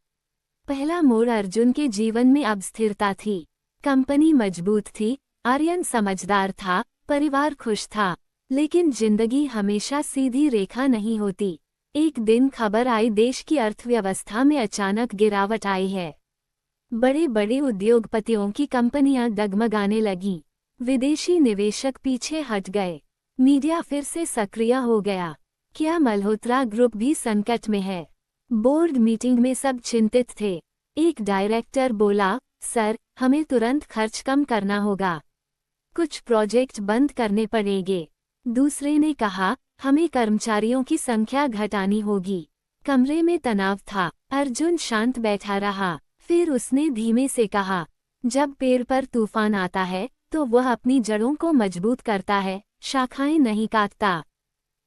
पहला मोड़ अर्जुन के जीवन में अब स्थिरता थी। कंपनी मजबूत थी, आर्यन समझदार था, परिवार खुश था। लेकिन जिंदगी हमेशा सीधी रेखा नहीं होती। एक दिन खबर आई, देश की अर्थव्यवस्था में अचानक गिरावट आई है। बड़े बड़े उद्योगपतियों की कंपनियां डगमगाने लगीं। विदेशी निवेशक पीछे हट गए। मीडिया फिर से सक्रिय हो गया। क्या मल्होत्रा ग्रुप भी संकट में है? बोर्ड मीटिंग में सब चिंतित थे। एक डायरेक्टर बोला, सर, हमें तुरंत खर्च कम करना होगा। कुछ प्रोजेक्ट बंद करने पड़ेंगे। दूसरे ने कहा, हमें कर्मचारियों की संख्या घटानी होगी। कमरे में तनाव था। अर्जुन शांत बैठा रहा। फिर उसने धीमे से कहा, जब पेड़ पर तूफान आता है, तो वह अपनी जड़ों को मजबूत करता है, शाखाएं नहीं काटता।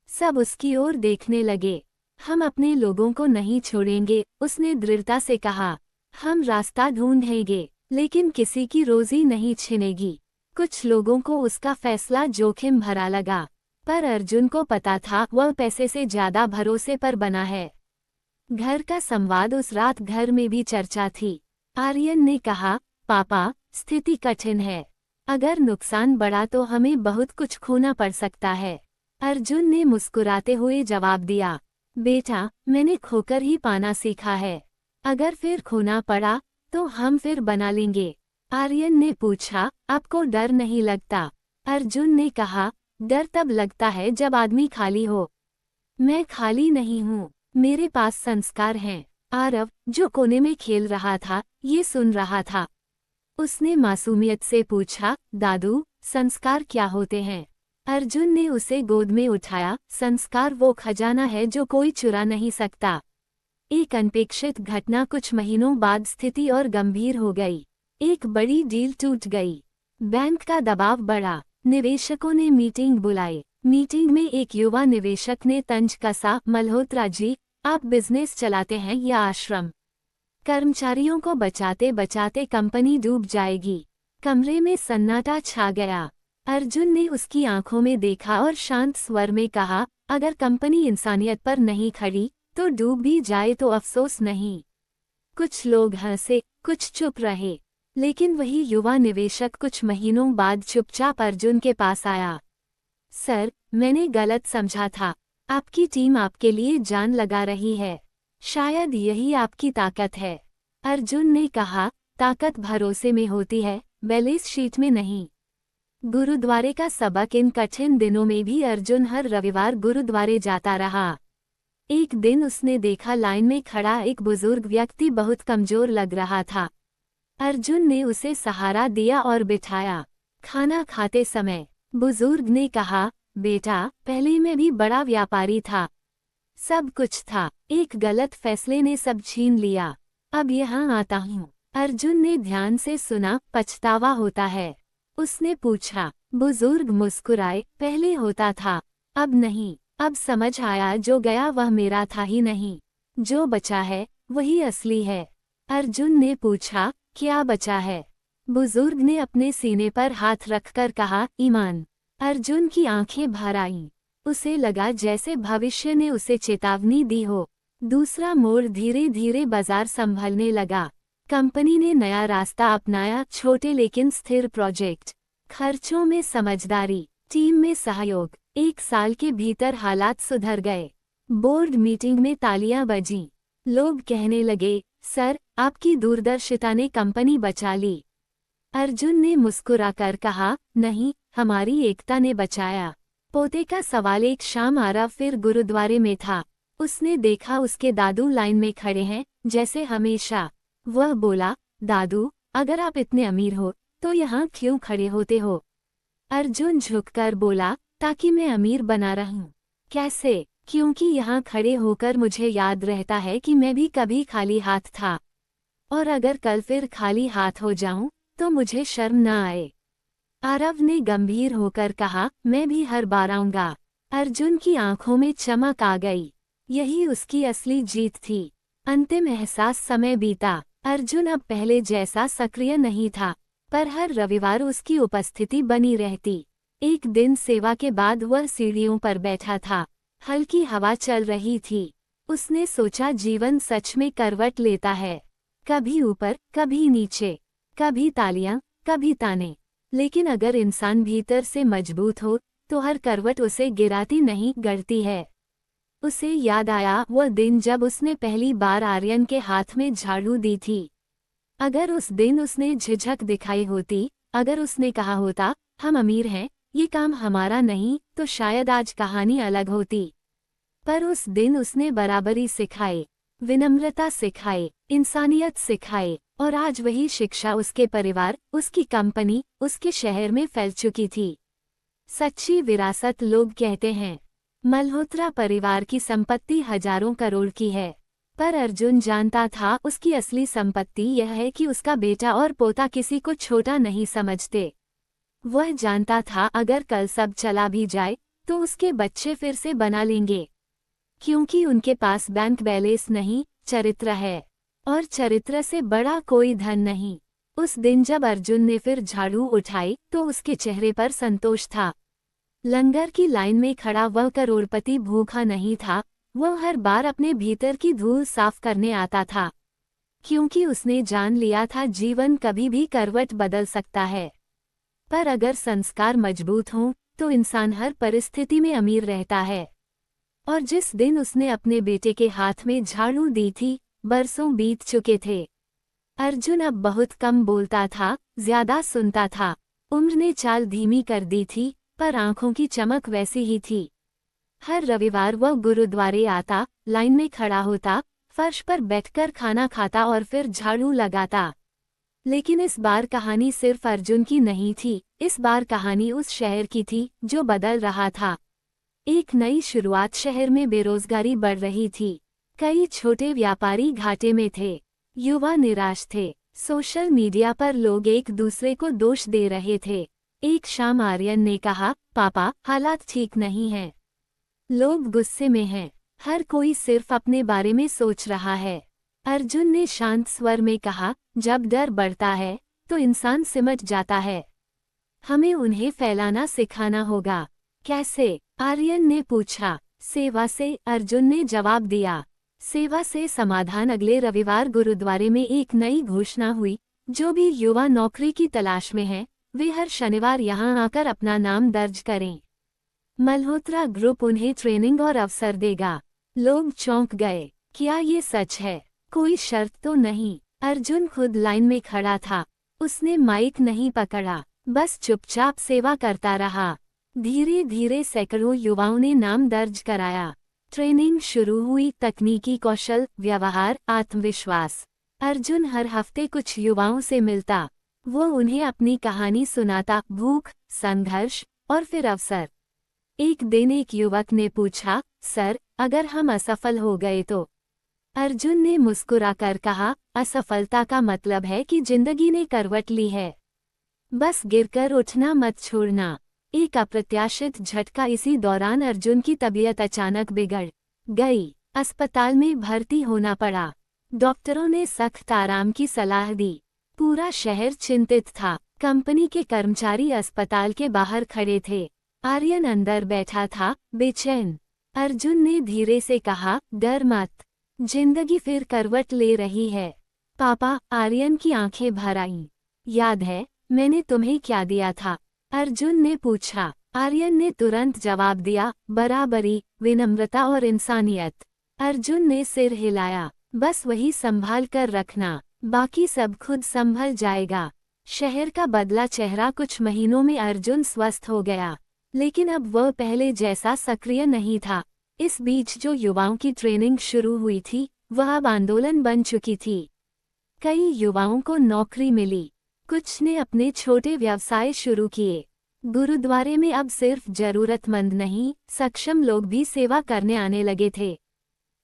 सब उसकी ओर देखने लगे। हम अपने लोगों को नहीं छोड़ेंगे, उसने दृढ़ता से कहा। हम रास्ता ढूंढेंगे, लेकिन किसी की रोजी नहीं छिनेगी। कुछ लोगों को उसका फैसला जोखिम भरा लगा, पर अर्जुन को पता था वह पैसे से ज्यादा भरोसे पर बना है। घर का संवाद। उस रात घर में भी चर्चा थी। आर्यन ने कहा, पापा, स्थिति कठिन है। अगर नुकसान बढ़ा तो हमें बहुत कुछ खोना पड़ सकता है। अर्जुन ने मुस्कुराते हुए जवाब दिया, बेटा, मैंने खोकर ही पाना सीखा है। अगर फिर खोना पड़ा, तो हम फिर बना लेंगे। आर्यन ने पूछा, आपको डर नहीं लगता? अर्जुन ने कहा, डर तब लगता है जब आदमी खाली हो। मैं खाली नहीं हूँ, मेरे पास संस्कार हैं। आरव, जो कोने में खेल रहा था, ये सुन रहा था। उसने मासूमियत से पूछा, दादू, संस्कार क्या होते हैं? अर्जुन ने उसे गोद में उठाया। संस्कार वो खजाना है जो कोई चुरा नहीं सकता। एक अनपेक्षित घटना। कुछ महीनों बाद स्थिति और गंभीर हो गई। एक बड़ी डील टूट गई। बैंक का दबाव बढ़ा। निवेशकों ने मीटिंग बुलाई। मीटिंग में एक युवा निवेशक ने तंज कसा, मल्होत्रा जी, आप बिजनेस चलाते हैं या आश्रम? कर्मचारियों को बचाते बचाते कंपनी डूब जाएगी। कमरे में सन्नाटा छा गया। अर्जुन ने उसकी आंखों में देखा और शांत स्वर में कहा, अगर कंपनी इंसानियत पर नहीं खड़ी तो डूब भी जाए तो अफसोस नहीं। कुछ लोग हंसे, कुछ चुप रहे, लेकिन वही युवा निवेशक कुछ महीनों बाद चुपचाप अर्जुन के पास आया। सर, मैंने गलत समझा था। आपकी टीम आपके लिए जान लगा रही है। शायद यही आपकी ताकत है। अर्जुन ने कहा, ताकत भरोसे में होती है, बैलेंस शीट में नहीं। गुरुद्वारे का सबक। इन कठिन दिनों में भी अर्जुन हर रविवार गुरुद्वारे जाता रहा। एक दिन उसने देखा लाइन में खड़ा एक बुजुर्ग व्यक्ति बहुत कमजोर लग रहा था। अर्जुन ने उसे सहारा दिया और बिठाया। खाना खाते समय बुजुर्ग ने कहा, बेटा, पहले मैं भी बड़ा व्यापारी था। सब कुछ था, एक गलत फैसले ने सब छीन लिया। अब यहाँ आता हूँ। अर्जुन ने ध्यान से सुना। पछतावा होता है? उसने पूछा। बुजुर्ग मुस्कुराए, पहले होता था, अब नहीं। अब समझ आया जो गया वह मेरा था ही नहीं, जो बचा है वही असली है। अर्जुन ने पूछा, क्या बचा है? बुजुर्ग ने अपने सीने पर हाथ रखकर कहा, ईमान। अर्जुन की आंखें भर आईं। उसे लगा जैसे भविष्य ने उसे चेतावनी दी हो। दूसरा मोड़। धीरे धीरे बाजार संभलने लगा। कंपनी ने नया रास्ता अपनाया, छोटे लेकिन स्थिर प्रोजेक्ट, खर्चों में समझदारी, टीम में सहयोग। 1 साल के भीतर हालात सुधर गए। बोर्ड मीटिंग में तालियां बजीं। लोग कहने लगे, सर, आपकी दूरदर्शिता ने कंपनी बचा ली। अर्जुन ने मुस्कुराकर कहा, नहीं, हमारी एकता ने बचाया। पोते का सवाल। एक शाम आरव फिर गुरुद्वारे में था। उसने देखा उसके दादू लाइन में खड़े हैं, जैसे हमेशा। वह बोला, दादू, अगर आप इतने अमीर हो तो यहाँ क्यों खड़े होते हो? अर्जुन झुककर बोला, ताकि मैं अमीर बना रहूं। कैसे? क्योंकि यहाँ खड़े होकर मुझे याद रहता है कि मैं भी कभी खाली हाथ था, और अगर कल फिर खाली हाथ हो जाऊं तो मुझे शर्म न आए। आरव ने गंभीर होकर कहा, मैं भी हर बार आऊंगा। अर्जुन की आंखों में चमक आ गई। यही उसकी असली जीत थी। अंतिम एहसास। समय बीता। अर्जुन अब पहले जैसा सक्रिय नहीं था, पर हर रविवार उसकी उपस्थिति बनी रहती। एक दिन सेवा के बाद वह सीढ़ियों पर बैठा था। हल्की हवा चल रही थी। उसने सोचा, जीवन सच में करवट लेता है, कभी ऊपर, कभी नीचे, कभी तालियां, कभी ताने। लेकिन अगर इंसान भीतर से मजबूत हो तो हर करवट उसे गिराती नहीं, गढ़ती है। उसे याद आया वह दिन जब उसने पहली बार आर्यन के हाथ में झाड़ू दी थी। अगर उस दिन उसने झिझक दिखाई होती, अगर उसने कहा होता, हम अमीर हैं, ये काम हमारा नहीं, तो शायद आज कहानी अलग होती। पर उस दिन उसने बराबरी सिखाई, विनम्रता सिखाई, इंसानियत सिखाई, और आज वही शिक्षा उसके परिवार, उसकी कंपनी, उसके शहर में फैल चुकी थी। सच्ची विरासत। लोग कहते हैं मल्होत्रा परिवार की संपत्ति हजारों करोड़ की है, पर अर्जुन जानता था उसकी असली संपत्ति यह है कि उसका बेटा और पोता किसी को छोटा नहीं समझते। वह जानता था अगर कल सब चला भी जाए तो उसके बच्चे फिर से बना लेंगे, क्योंकि उनके पास बैंक बैलेंस नहीं, चरित्र है, और चरित्र से बड़ा कोई धन नहीं। उस दिन जब अर्जुन ने फिर झाड़ू उठाई तो उसके चेहरे पर संतोष था। लंगर की लाइन में खड़ा वह करोड़पति भूखा नहीं था, वह हर बार अपने भीतर की धूल साफ करने आता था, क्योंकि उसने जान लिया था जीवन कभी भी करवट बदल सकता है, पर अगर संस्कार मजबूत हों तो इंसान हर परिस्थिति में अमीर रहता है। और जिस दिन उसने अपने बेटे के हाथ में झाड़ू दी थी, बरसों बीत चुके थे। अर्जुन अब बहुत कम बोलता था, ज्यादा सुनता था। उम्र ने चाल धीमी कर दी थी, पर आंखों की चमक वैसी ही थी। हर रविवार वह गुरुद्वारे आता, लाइन में खड़ा होता, फर्श पर बैठकर खाना खाता और फिर झाड़ू लगाता। लेकिन इस बार कहानी सिर्फ अर्जुन की नहीं थी, इस बार कहानी उस शहर की थी जो बदल रहा था। एक नई शुरुआत। शहर में बेरोजगारी बढ़ रही थी। कई छोटे व्यापारी घाटे में थे, युवा निराश थे। सोशल मीडिया पर लोग एक दूसरे को दोष दे रहे थे। एक शाम आर्यन ने कहा, पापा, हालात ठीक नहीं हैं। लोग गुस्से में हैं, हर कोई सिर्फ अपने बारे में सोच रहा है। अर्जुन ने शांत स्वर में कहा, जब डर बढ़ता है तो इंसान सिमट जाता है। हमें उन्हें फैलाना सिखाना होगा। कैसे? आर्यन ने पूछा। सेवा से, अर्जुन ने जवाब दिया। सेवा से समाधान। अगले रविवार गुरुद्वारे में एक नई घोषणा हुई, जो भी युवा नौकरी की तलाश में हैं, वे हर शनिवार यहां आकर अपना नाम दर्ज करें। मल्होत्रा ग्रुप उन्हें ट्रेनिंग और अवसर देगा। लोग चौंक गए। क्या ये सच है? कोई शर्त तो नहीं? अर्जुन खुद लाइन में खड़ा था। उसने माइक नहीं पकड़ा, बस चुपचाप सेवा करता रहा। धीरे धीरे सैकड़ों युवाओं ने नाम दर्ज कराया। ट्रेनिंग शुरू हुई। तकनीकी कौशल, व्यवहार, आत्मविश्वास। अर्जुन हर हफ्ते कुछ युवाओं से मिलता। वो उन्हें अपनी कहानी सुनाता, भूख, संघर्ष और फिर अवसर। एक दिन एक युवक ने पूछा, सर, अगर हम असफल हो गए तो? अर्जुन ने मुस्कुराकर कहा, असफलता का मतलब है कि जिंदगी ने करवट ली है। बस गिरकर उठना मत छोड़ना। एक अप्रत्याशित झटका। इसी दौरान अर्जुन की तबीयत अचानक बिगड़ गई। अस्पताल में भर्ती होना पड़ा। डॉक्टरों ने सख्त आराम की सलाह दी। पूरा शहर चिंतित था। कंपनी के कर्मचारी अस्पताल के बाहर खड़े थे। आर्यन अंदर बैठा था, बेचैन। अर्जुन ने धीरे से कहा, डर मत, जिंदगी फिर करवट ले रही है। पापा, आर्यन की आंखें भर आईं। याद है मैंने तुम्हें क्या दिया था? अर्जुन ने पूछा। आर्यन ने तुरंत जवाब दिया, बराबरी, विनम्रता और इंसानियत। अर्जुन ने सिर हिलाया। बस वही संभाल कर रखना, बाकी सब खुद संभल जाएगा। शहर का बदला चेहरा। कुछ महीनों में अर्जुन स्वस्थ हो गया, लेकिन अब वह पहले जैसा सक्रिय नहीं था। इस बीच जो युवाओं की ट्रेनिंग शुरू हुई थी, वह अब आंदोलन बन चुकी थी। कई युवाओं को नौकरी मिली, कुछ ने अपने छोटे व्यवसाय शुरू किए। गुरुद्वारे में अब सिर्फ जरूरतमंद नहीं, सक्षम लोग भी सेवा करने आने लगे थे।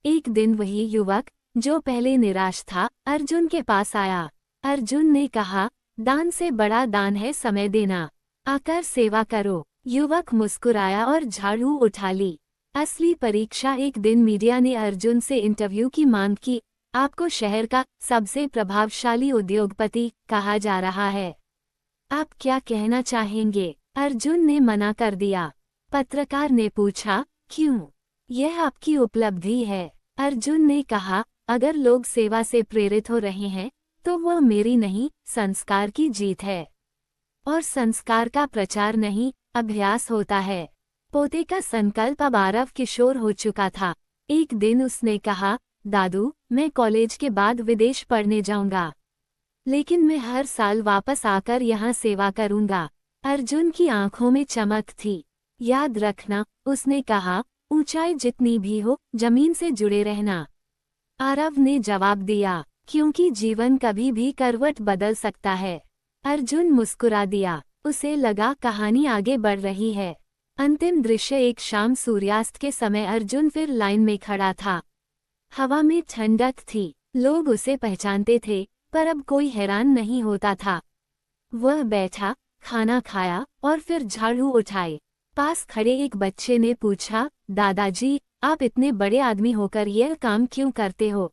एक दिन वही युवक, जो पहले निराश था, अर्जुन के पास आया। अर्जुन ने कहा, दान से बड़ा दान है समय देना, आकर सेवा करो। युवक मुस्कुराया और झाड़ू उठा ली। असली परीक्षा। एक दिन मीडिया ने अर्जुन से इंटरव्यू की मांग की। आपको शहर का सबसे प्रभावशाली उद्योगपति कहा जा रहा है, आप क्या कहना चाहेंगे? अर्जुन ने मना कर दिया। पत्रकार ने पूछा, क्यों? यह आपकी उपलब्धि है। अर्जुन ने कहा, अगर लोग सेवा से प्रेरित हो रहे हैं, तो वह मेरी नहीं, संस्कार की जीत है। और संस्कार का प्रचार नहीं, अभ्यास होता है। पोते का संकल्प अब आरव किशोर हो चुका था। एक दिन उसने कहा, दादू, मैं कॉलेज के बाद विदेश पढ़ने जाऊंगा, लेकिन मैं हर साल वापस आकर यहाँ सेवा करूंगा। अर्जुन की आंखों में चमक थी। याद रखना, उसने कहा, ऊंचाई जितनी भी हो, जमीन से जुड़े रहना। आरव ने जवाब दिया, क्योंकि जीवन कभी भी करवट बदल सकता है। अर्जुन मुस्कुरा दिया। उसे लगा कहानी आगे बढ़ रही है। अंतिम दृश्य। एक शाम सूर्यास्त के समय अर्जुन फिर लाइन में खड़ा था। हवा में ठंडक थी। लोग उसे पहचानते थे, पर अब कोई हैरान नहीं होता था। वह बैठा, खाना खाया और फिर झाड़ू उठाए। पास खड़े एक बच्चे ने पूछा, दादाजी, आप इतने बड़े आदमी होकर यह काम क्यों करते हो?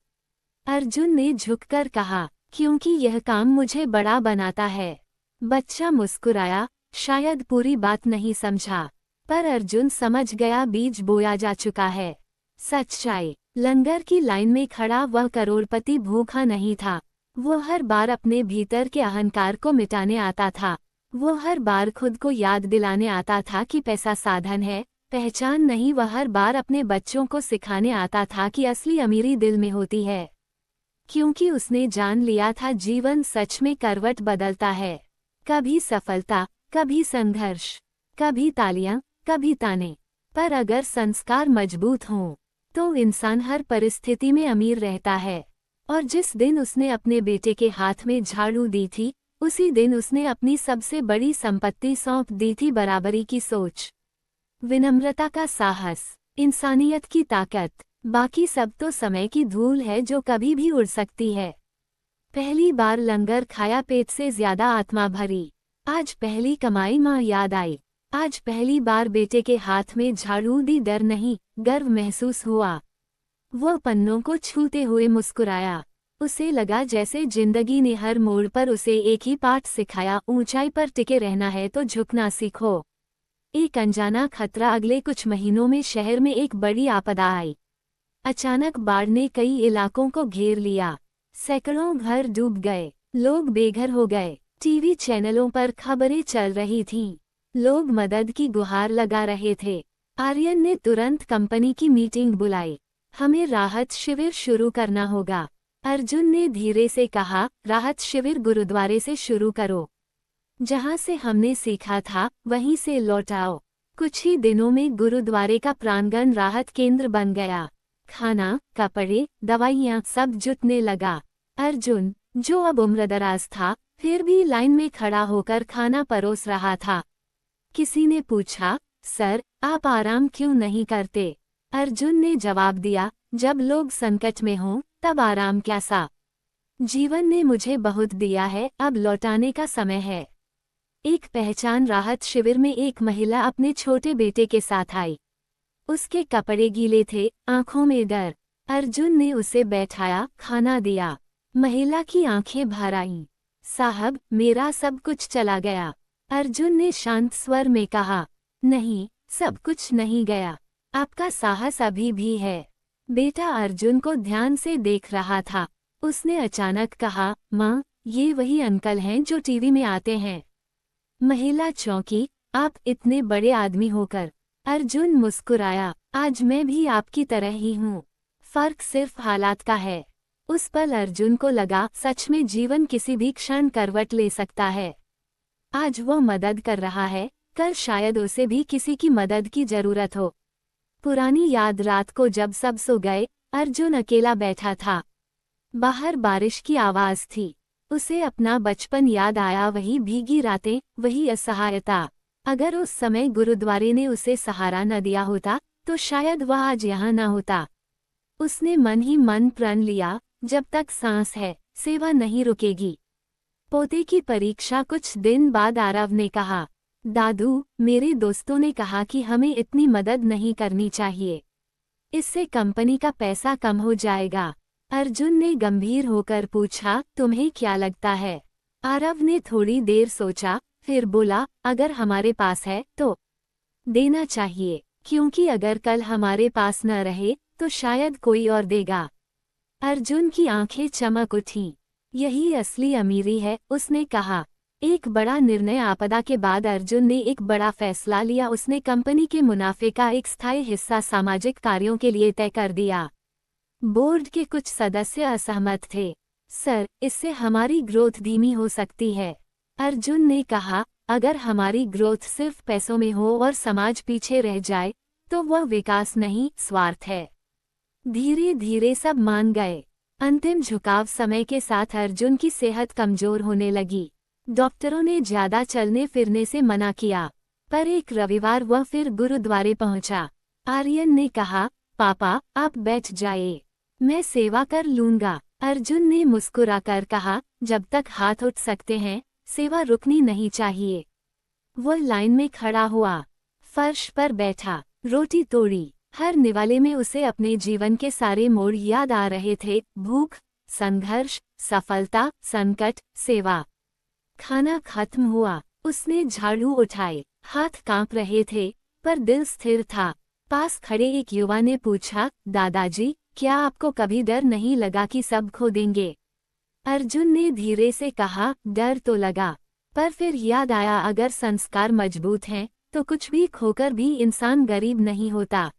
अर्जुन ने झुककर कहा, क्योंकि यह काम मुझे बड़ा बनाता है। बच्चा मुस्कुराया, शायद पूरी बात नहीं समझा, पर अर्जुन समझ गया, बीज बोया जा चुका है। सच्चाई। लंगर की लाइन में खड़ा वह करोड़पति भूखा नहीं था। वो हर बार अपने भीतर के अहंकार को मिटाने आता था। वो हर बार खुद को याद दिलाने आता था कि पैसा साधन है, पहचान नहीं। वह हर बार अपने बच्चों को सिखाने आता था कि असली अमीरी दिल में होती है, क्योंकि उसने जान लिया था जीवन सच में करवट बदलता है। कभी सफलता, कभी संघर्ष, कभी तालियां, कभी ताने, पर अगर संस्कार मजबूत हों, तो इंसान हर परिस्थिति में अमीर रहता है। और जिस दिन उसने अपने बेटे के हाथ में झाड़ू दी थी, उसी दिन उसने अपनी सबसे बड़ी संपत्ति सौंप दी थी, बराबरी की सोच, विनम्रता का साहस, इंसानियत की ताकत। बाकी सब तो समय की धूल है जो कभी भी उड़ सकती है। पहली बार लंगर खाया, पेट से ज्यादा आत्मा भरी। आज पहली कमाई, माँ याद आई। आज पहली बार बेटे के हाथ में झाड़ू दी, डर नहीं, गर्व महसूस हुआ। वह पन्नों को छूते हुए मुस्कुराया। उसे लगा जैसे जिंदगी ने हर मोड़ पर उसे एक ही पाठ सिखाया, ऊंचाई पर टिके रहना है तो झुकना सीखो। एक अनजाना खतरा। अगले कुछ महीनों में शहर में एक बड़ी आपदा आई। अचानक बाढ़ ने कई इलाकों को घेर लिया। सैकड़ों घर डूब गए, लोग बेघर हो गए। टीवी चैनलों पर खबरें चल रही थीं। लोग मदद की गुहार लगा रहे थे। आर्यन ने तुरंत कंपनी की मीटिंग बुलाई। हमें राहत शिविर शुरू करना होगा। अर्जुन ने धीरे से कहा, राहत शिविर गुरुद्वारे से शुरू करो। जहां से हमने सीखा था वहीं से लौटाओ। कुछ ही दिनों में गुरुद्वारे का प्रांगण राहत केंद्र बन गया। खाना, कपड़े, दवाइयां सब जुटने लगा। अर्जुन, जो अब उम्रदराज था, फिर भी लाइन में खड़ा होकर खाना परोस रहा था। किसी ने पूछा, सर, आप आराम क्यों नहीं करते? अर्जुन ने जवाब दिया, जब लोग संकट में हों, तब आराम कैसा? जीवन ने मुझे बहुत दिया है, अब लौटाने का समय है। एक पहचान। राहत शिविर में एक महिला अपने छोटे बेटे के साथ आई। उसके कपड़े गीले थे, आंखों में डर। अर्जुन ने उसे बैठाया, खाना दिया। महिला की आंखें भर आईं। साहब, मेरा सब कुछ चला गया। अर्जुन ने शांत स्वर में कहा, नहीं, सब कुछ नहीं गया। आपका साहस अभी भी है। बेटा अर्जुन को ध्यान से देख रहा था। उसने अचानक कहा, माँ, ये वही अंकल हैं जो टीवी में आते हैं। महिला चौंकी, आप इतने बड़े आदमी होकर। अर्जुन मुस्कुराया, आज मैं भी आपकी तरह ही हूँ। फर्क सिर्फ हालात का है। उस पल अर्जुन को लगा, सच में जीवन किसी भी क्षण करवट ले सकता है। आज वो मदद कर रहा है, कल शायद उसे भी किसी की मदद की जरूरत हो। पुरानी याद। रात को जब सब सो गए, अर्जुन अकेला बैठा था। बाहर बारिश की आवाज थी। उसे अपना बचपन याद आया, वही भीगी रातें, वही असहायता। अगर उस समय गुरुद्वारे ने उसे सहारा न दिया होता, तो शायद वह आज यहाँ न होता। उसने मन ही मन प्रण लिया, जब तक सांस है, सेवा नहीं रुकेगी। पोते की परीक्षा। कुछ दिन बाद आरव ने कहा, दादू, मेरे दोस्तों ने कहा कि हमें इतनी मदद नहीं करनी चाहिए। इससे कंपनी का पैसा कम हो जाएगा। अर्जुन ने गंभीर होकर पूछा, तुम्हें क्या लगता है? आरव ने थोड़ी देर सोचा, फिर बोला, अगर हमारे पास है तो देना चाहिए, क्योंकि अगर कल हमारे पास न रहे तो शायद कोई और देगा। अर्जुन की आंखें चमक उठीं। यही असली अमीरी है, उसने कहा। एक बड़ा निर्णय। आपदा के बाद अर्जुन ने एक बड़ा फैसला लिया। उसने कंपनी के मुनाफे का एक स्थायी हिस्सा सामाजिक कार्यों के लिए तय कर दिया। बोर्ड के कुछ सदस्य असहमत थे। सर, इससे हमारी ग्रोथ धीमी हो सकती है। अर्जुन ने कहा, अगर हमारी ग्रोथ सिर्फ पैसों में हो और समाज पीछे रह जाए, तो वह विकास नहीं, स्वार्थ है। धीरे धीरे सब मान गए। अंतिम झुकाव। समय के साथ अर्जुन की सेहत कमजोर होने लगी। डॉक्टरों ने ज्यादा चलने फिरने से मना किया। पर एक रविवार वह फिर गुरुद्वारे पहुंचा। आर्यन ने कहा, पापा, आप बैठ जाइए, मैं सेवा कर लूंगा। अर्जुन ने मुस्कुराकर कहा, जब तक हाथ उठ सकते हैं, सेवा रुकनी नहीं चाहिए। वह लाइन में खड़ा हुआ, फर्श पर बैठा, रोटी तोड़ी। हर निवाले में उसे अपने जीवन के सारे मोड़ याद आ रहे थे। भूख, संघर्ष, सफलता, संकट, सेवा। खाना खत्म हुआ। उसने झाड़ू उठाए। हाथ कांप रहे थे, पर दिल स्थिर था। पास खड़े एक युवा ने पूछा, दादाजी, क्या आपको कभी डर नहीं लगा कि सब खो देंगे? अर्जुन ने धीरे से कहा, डर तो लगा, पर फिर याद आया, अगर संस्कार मजबूत हैं, तो कुछ भी खोकर भी इंसान गरीब नहीं होता।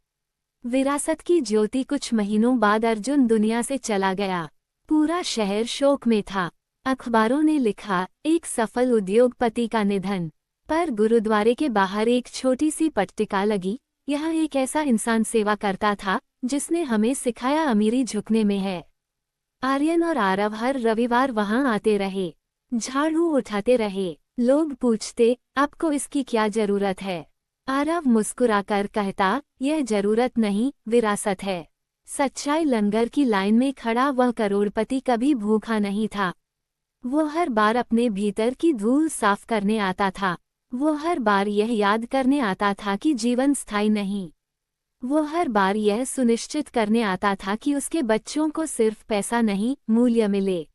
विरासत की ज्योति। कुछ महीनों बाद अर्जुन दुनिया से चला गया। पूरा शहर शोक में था। अखबारों ने लिखा, एक सफल उद्योगपति का निधन। पर गुरुद्वारे के बाहर एक छोटी सी पट्टिका लगी, यहाँ एक ऐसा इंसान सेवा करता था जिसने हमें सिखाया अमीरी झुकने में है। आर्यन और आरव हर रविवार वहां आते रहे, झाड़ू उठाते रहे। लोग पूछते, आपको इसकी क्या जरूरत है? आरव मुस्कुराकर कहता, यह जरूरत नहीं, विरासत है। सच्चाई। लंगर की लाइन में खड़ा वह करोड़पति कभी भूखा नहीं था। वो हर बार अपने भीतर की धूल साफ करने आता था। वो हर बार यह याद करने आता था कि जीवन स्थायी नहीं, वो हर बार यह सुनिश्चित करने आता था कि उसके बच्चों को सिर्फ पैसा नहीं, मूल्य मिले।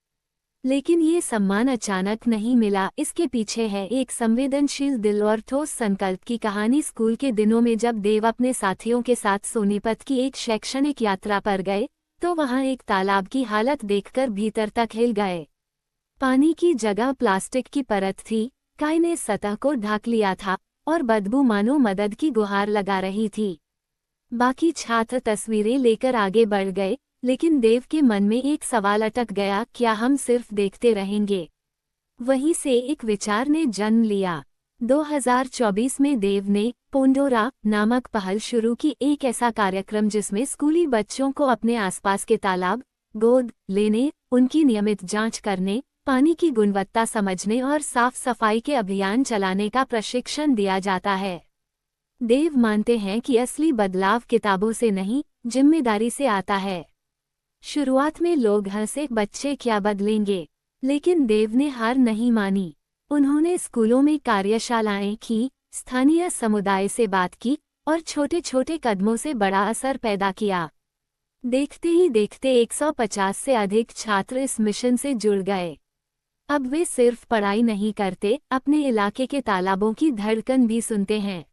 लेकिन ये सम्मान अचानक नहीं मिला। इसके पीछे है एक संवेदनशील दिल और ठोस संकल्प की कहानी। स्कूल के दिनों में जब देव अपने साथियों के साथ सोनीपत की एक शैक्षणिक यात्रा पर गए, तो वहां एक तालाब की हालत देखकर भीतर तक हिल गए। पानी की जगह प्लास्टिक की परत थी, काई ने सतह को ढक लिया था और बदबू मानो मदद की गुहार लगा रही थी। बाकी छात्र तस्वीरें लेकर आगे बढ़ गए, लेकिन देव के मन में एक सवाल अटक गया, क्या हम सिर्फ देखते रहेंगे? वहीं से एक विचार ने जन्म लिया। 2024 में देव ने पोंडोरा नामक पहल शुरू की, एक ऐसा कार्यक्रम जिसमें स्कूली बच्चों को अपने आसपास के तालाब गोद लेने, उनकी नियमित जांच करने, पानी की गुणवत्ता समझने और साफ सफाई के अभियान चलाने का प्रशिक्षण दिया जाता है। देव मानते हैं कि असली बदलाव किताबों से नहीं, जिम्मेदारी से आता है। शुरुआत में लोग हंसे, बच्चे क्या बदलेंगे, लेकिन देव ने हार नहीं मानी। उन्होंने स्कूलों में कार्यशालाएं की, स्थानीय समुदाय से बात की और छोटे छोटे कदमों से बड़ा असर पैदा किया। देखते ही देखते 150 से अधिक छात्र इस मिशन से जुड़ गए। अब वे सिर्फ पढ़ाई नहीं करते, अपने इलाके के तालाबों की धड़कन भी सुनते हैं।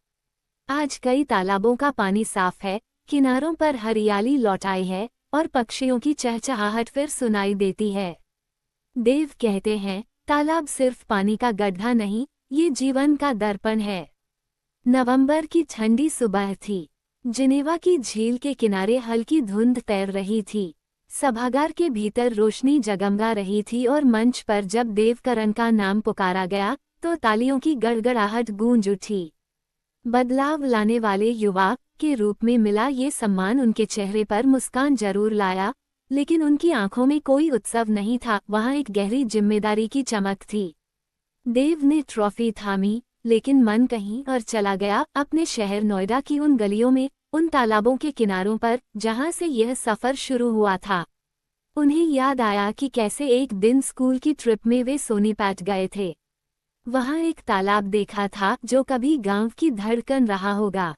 आज कई तालाबों का पानी साफ है, किनारों पर हरियाली लौट आई है और पक्षियों की चहचहाहट फिर सुनाई देती है। देव कहते हैं, तालाब सिर्फ पानी का गड्ढा नहीं, ये जीवन का दर्पण है। नवंबर की ठंडी सुबह थी। जिनेवा की झील के किनारे हल्की धुंध तैर रही थी। सभागार के भीतर रोशनी जगमगा रही थी और मंच पर जब देवकरण का नाम पुकारा गया, तो तालियों की गड़गड़ाहट गूंज उठी। बदलाव लाने वाले युवा के रूप में मिला ये सम्मान उनके चेहरे पर मुस्कान जरूर लाया, लेकिन उनकी आंखों में कोई उत्सव नहीं था, वहां एक गहरी जिम्मेदारी की चमक थी। देव ने ट्रॉफी थामी, लेकिन मन कहीं और चला गया, अपने शहर नोएडा की उन गलियों में, उन तालाबों के किनारों पर जहां से यह सफर शुरू हुआ था। उन्हें याद आया कि कैसे एक दिन स्कूल की ट्रिप में वे सोनीपत गए थे। वहां एक तालाब देखा था जो कभी गांव की धड़कन रहा होगा,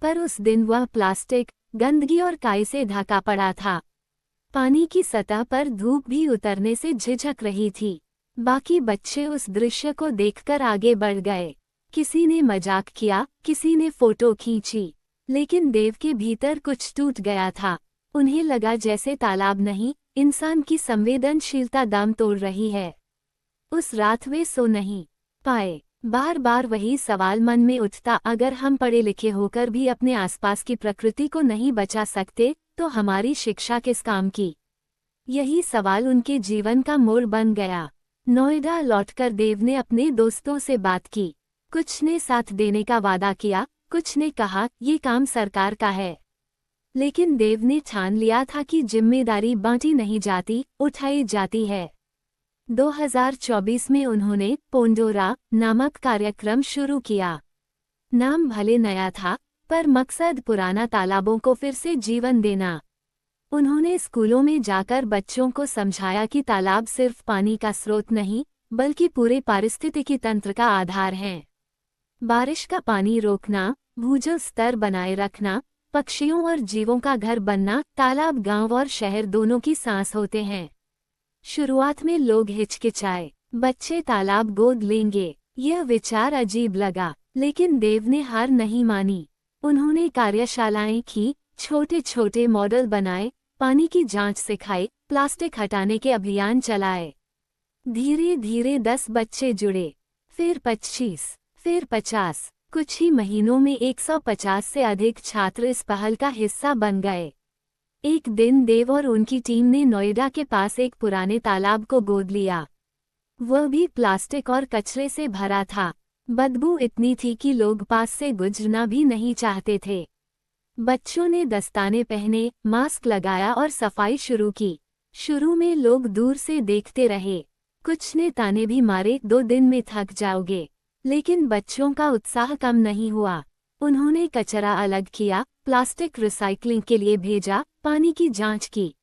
पर उस दिन वह प्लास्टिक, गंदगी और काई से ढका पड़ा था। पानी की सतह पर धूप भी उतरने से झिझक रही थी। बाकी बच्चे उस दृश्य को देखकर आगे बढ़ गए। किसी ने मजाक किया, किसी ने फोटो खींची, लेकिन देव के भीतर कुछ टूट गया था। उन्हें लगा जैसे तालाब नहीं, इंसान की संवेदनशीलता दम तोड़ रही है। उस रात वे सो नहीं पाए। बार बार वही सवाल मन में उठता, अगर हम पढ़े लिखे होकर भी अपने आसपास की प्रकृति को नहीं बचा सकते, तो हमारी शिक्षा किस काम की? यही सवाल उनके जीवन का मोड़ बन गया। नोएडा लौटकर देव ने अपने दोस्तों से बात की। कुछ ने साथ देने का वादा किया, कुछ ने कहा ये काम सरकार का है। लेकिन देव ने ठान लिया था कि जिम्मेदारी बांटी नहीं जाती, उठाई जाती है। 2024 में उन्होंने पोंडोरा नामक कार्यक्रम शुरू किया। नाम भले नया था, पर मकसद पुराना तालाबों को फिर से जीवन देना। उन्होंने स्कूलों में जाकर बच्चों को समझाया कि तालाब सिर्फ पानी का स्रोत नहीं, बल्कि पूरे पारिस्थितिकी तंत्र का आधार हैं। बारिश का पानी रोकना, भूजल स्तर बनाए रखना, पक्षियों और जीवों का घर बनना, तालाब गांव और शहर दोनों की सांस होते हैं। शुरुआत में लोग हिचकिचाए, बच्चे तालाब गोद लेंगे, यह विचार अजीब लगा, लेकिन देव ने हार नहीं मानी। उन्होंने कार्यशालाएं की, छोटे छोटे मॉडल बनाए, पानी की जांच सिखाई, प्लास्टिक हटाने के अभियान चलाए। धीरे धीरे 10 बच्चे जुड़े, फिर 25, फिर 50। कुछ ही महीनों में 150 से अधिक छात्र इस पहल का हिस्सा बन गए। एक दिन देव और उनकी टीम ने नोएडा के पास एक पुराने तालाब को गोद लिया। वह भी प्लास्टिक और कचरे से भरा था। बदबू इतनी थी कि लोग पास से गुजरना भी नहीं चाहते थे। बच्चों ने दस्ताने पहने, मास्क लगाया और सफाई शुरू की। शुरू में लोग दूर से देखते रहे, कुछ ने ताने भी मारे, 2 दिन में थक जाओगे। लेकिन बच्चों का उत्साह कम नहीं हुआ। उन्होंने कचरा अलग किया, प्लास्टिक रिसाइकलिंग के लिए भेजा, पानी की जांच की,